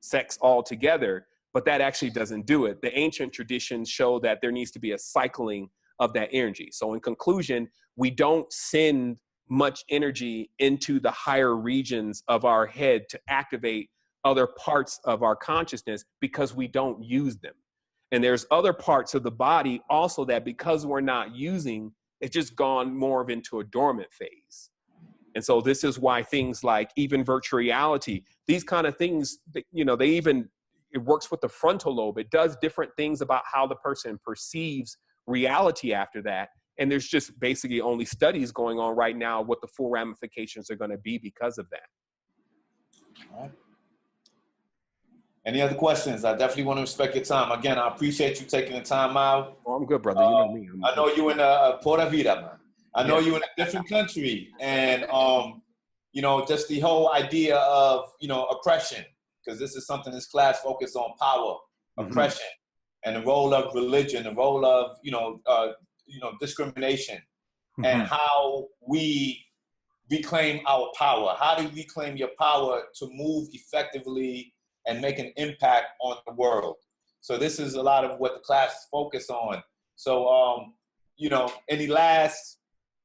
S1: sex altogether. But that actually doesn't do it. The ancient traditions show that there needs to be a cycling of that energy. So in conclusion, we don't send much energy into the higher regions of our head to activate other parts of our consciousness because we don't use them. And there's other parts of the body also that, because we're not using, it's just gone more of into a dormant phase. And so this is why things like even virtual reality, these kind of things, it works with the frontal lobe. It does different things about how the person perceives reality after that. And there's just basically only studies going on right now what the full ramifications are going to be because of that.
S2: All right. Any other questions? I definitely want to respect your time. Again, I appreciate you taking the time out.
S1: Oh, I'm good, brother. You know me.
S2: I know you in Puerto Vida, man. I know you in a different country. And, just the whole idea of, oppression, because this is something this class focused on: power, oppression, and the role of religion, the role of, discrimination, and how we reclaim our power. How do you reclaim your power to move effectively and make an impact on the world? So this is a lot of what the class is focused on. So, any last,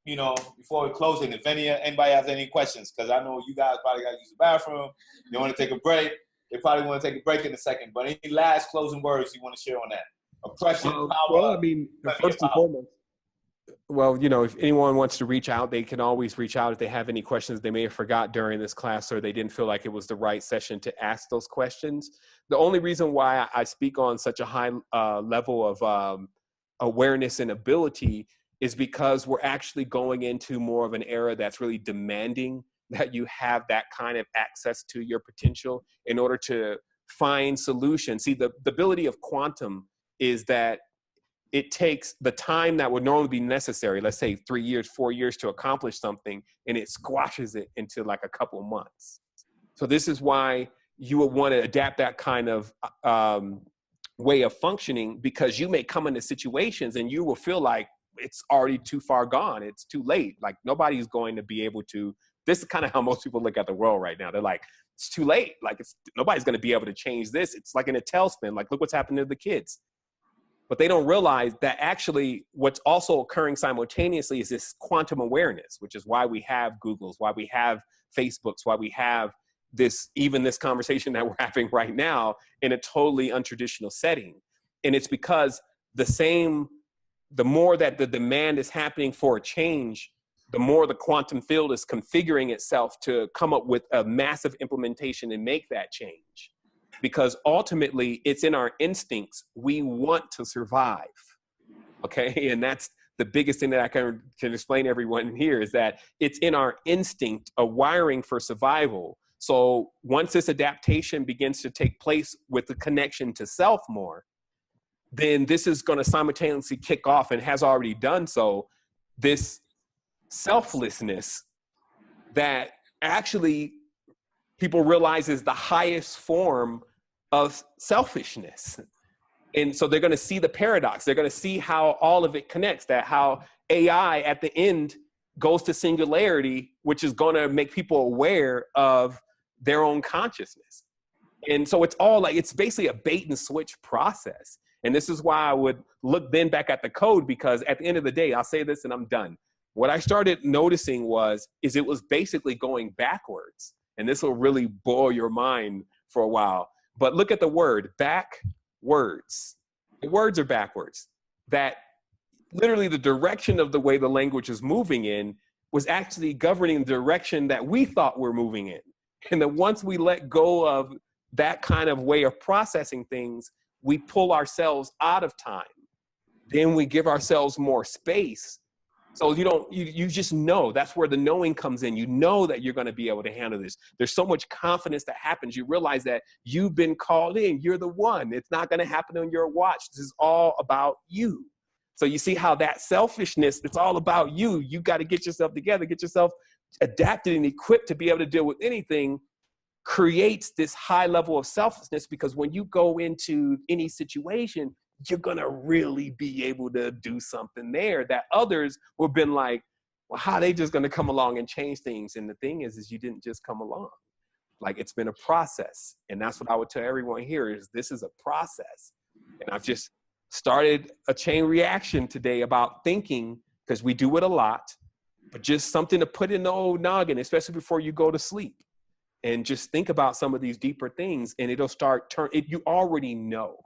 S2: before we close it, if anybody has any questions, because I know you guys probably got to use the bathroom, you want to take a break. They probably want to take a break in a second, but any last closing words you want to share on that? Oppression, power.
S1: Well, first and foremost, if anyone wants to reach out, they can always reach out if they have any questions they may have forgot during this class, or they didn't feel like it was the right session to ask those questions. The only reason why I speak on such a high level of awareness and ability is because we're actually going into more of an era that's really demanding that you have that kind of access to your potential in order to find solutions. See, the ability of quantum is that it takes the time that would normally be necessary, let's say 3 years, 4 years to accomplish something, and it squashes it into like a couple of months. So this is why you would want to adapt that kind of way of functioning, because you may come into situations and you will feel like it's already too far gone. It's too late. Like nobody's going to be able to. This is kind of how most people look at the world right now. They're like, it's too late. Like nobody's going to be able to change this. It's like in a tailspin. Like look what's happened to the kids. But they don't realize that actually what's also occurring simultaneously is this quantum awareness, which is why we have Googles, why we have Facebooks, why we have this conversation that we're having right now in a totally untraditional setting. And it's because the more that the demand is happening for a change, the more the quantum field is configuring itself to come up with a massive implementation and make that change. Because ultimately, it's in our instincts. We want to survive, okay? And that's the biggest thing that I can explain to everyone here, is that it's in our instinct, a wiring for survival. So once this adaptation begins to take place with the connection to self more, then this is going to simultaneously kick off, and has already done so, this selflessness that actually people realize is the highest form of selfishness. And so they're going to see the paradox. They're going to see how all of it connects, that how AI at the end goes to singularity, which is going to make people aware of their own consciousness. And so it's all like, it's basically a bait and switch process. And this is why I would look then back at the code, because at the end of the day, I'll say this and I'm done. What I started noticing is it was basically going backwards. And this will really boil your mind for a while. But look at the word, backwards. The words are backwards. That literally the direction of the way the language is moving in was actually governing the direction that we thought we're moving in. And that once we let go of that kind of way of processing things, we pull ourselves out of time. Then we give ourselves more space. So you just know. That's where the knowing comes in. You know that you're going to be able to handle this. There's so much confidence that happens. You realize that you've been called in. You're the one. It's not going to happen on your watch. This is all about you. So you see how that selfishness, it's all about you. You got to get yourself together, get yourself adapted and equipped to be able to deal with anything, creates this high level of selflessness, because when you go into any situation, you're going to really be able to do something there that others would have been like, well, how are they just going to come along and change things? And the thing is you didn't just come along. Like, it's been a process. And that's what I would tell everyone here is this is a process. And I've just started a chain reaction today about thinking, because we do it a lot, but just something to put in the old noggin, especially before you go to sleep. And just think about some of these deeper things, and it'll start you already know.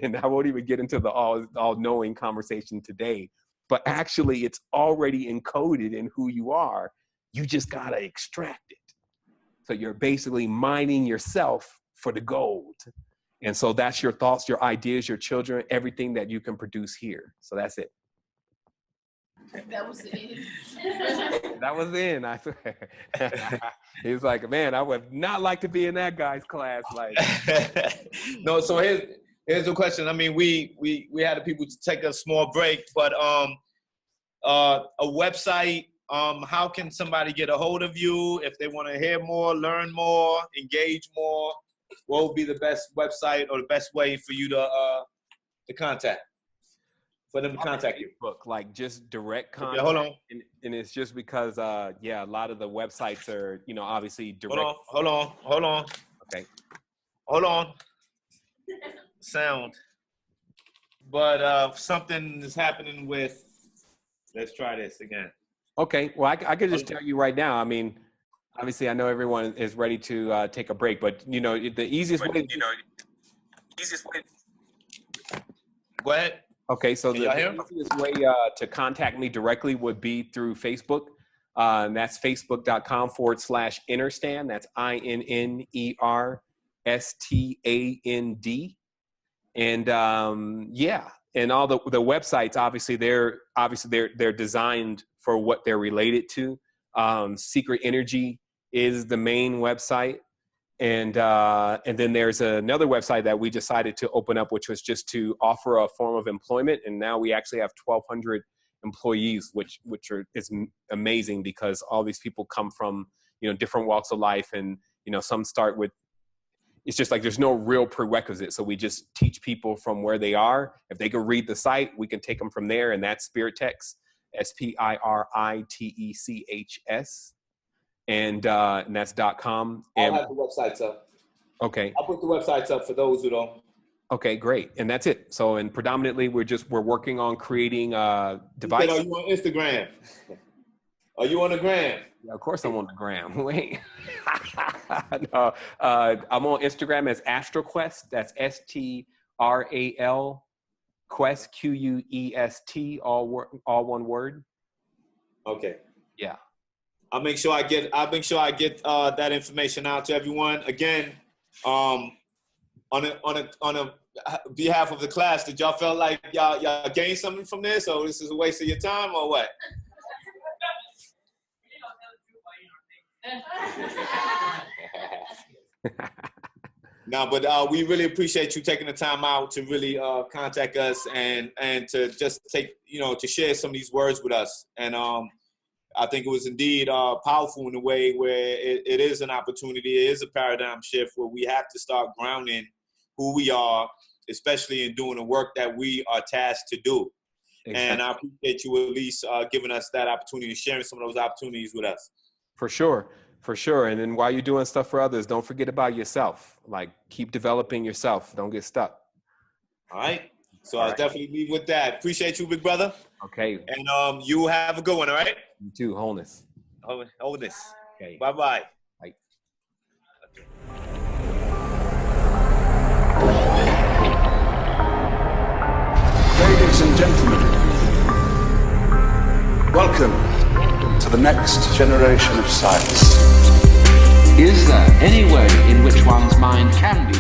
S1: And I won't even get into the all-knowing conversation today, but actually it's already encoded in who you are. You just got to extract it. So you're basically mining yourself for the gold. And so that's your thoughts, your ideas, your children, everything that you can produce here. So that's it.
S5: That was it.
S1: That was in, I swear. He was like, man, I would not like to be in that guy's class. Like,
S2: No, so here's the question. I mean, we had the people to take a small break, but a website, how can somebody get a hold of you if they want to hear more, learn more, engage more? What would be the best website or the best way for you to contact? For them to contact you?
S1: Book, like just direct contact.
S2: Yeah, hold on.
S1: And it's just because, yeah, a lot of the websites are, obviously direct.
S2: Hold on.
S1: Okay.
S2: Hold on. Sound. But something is happening with, let's try this again.
S1: Okay, well, I could just tell you right now. I mean, obviously, I know everyone is ready to take a break, but the easiest way.
S2: Go ahead.
S1: Okay, so the easiest way to contact me directly would be through Facebook. And that's facebook.com/Innerstand. That's INNERSTAND. And yeah, and all the websites, obviously they're designed for what they're related to. Secret Energy is the main website. And then there's another website that we decided to open up, which was just to offer a form of employment. And now we actually have 1,200 employees, which is amazing, because all these people come from, different walks of life. And, some start with, it's just like, there's no real prerequisite. So we just teach people from where they are. If they can read the site, we can take them from there. And that's SpiritTechs, SpiritTechs. And that's .com.
S2: I'll have the websites up.
S1: Okay.
S2: I'll put the websites up for those who don't.
S1: Okay, great. And that's it. So, and predominantly we're working on creating devices.
S2: Are you on Instagram? Are you on the gram?
S1: Yeah, of course I'm on the gram. Wait. No, I'm on Instagram as AstralQuest. That's STRAL Quest, QUEST, all one word.
S2: Okay.
S1: Yeah.
S2: I'll make sure I get that information out to everyone. Again, on a behalf of the class, did y'all feel like y'all gained something from this, or this is a waste of your time, or what? No, but we really appreciate you taking the time out to really contact us and to just take, to share some of these words with us. And I think it was indeed powerful in a way where it is an opportunity. It is a paradigm shift where we have to start grounding who we are, especially in doing the work that we are tasked to do. Exactly. And I appreciate you at least giving us that opportunity, sharing some of those opportunities with us. For sure.
S1: For sure. And then while you're doing stuff for others, don't forget about yourself. Like, keep developing yourself. Don't get stuck.
S2: All right. So I'll definitely leave with that. Appreciate you, big brother.
S1: Okay.
S2: And you have a good one, all right?
S1: You too, wholeness.
S2: Wholeness.
S1: Okay.
S2: Bye-bye.
S1: Bye.
S6: Ladies and gentlemen, welcome to the next generation of science.
S7: Is there any way in which one's mind can be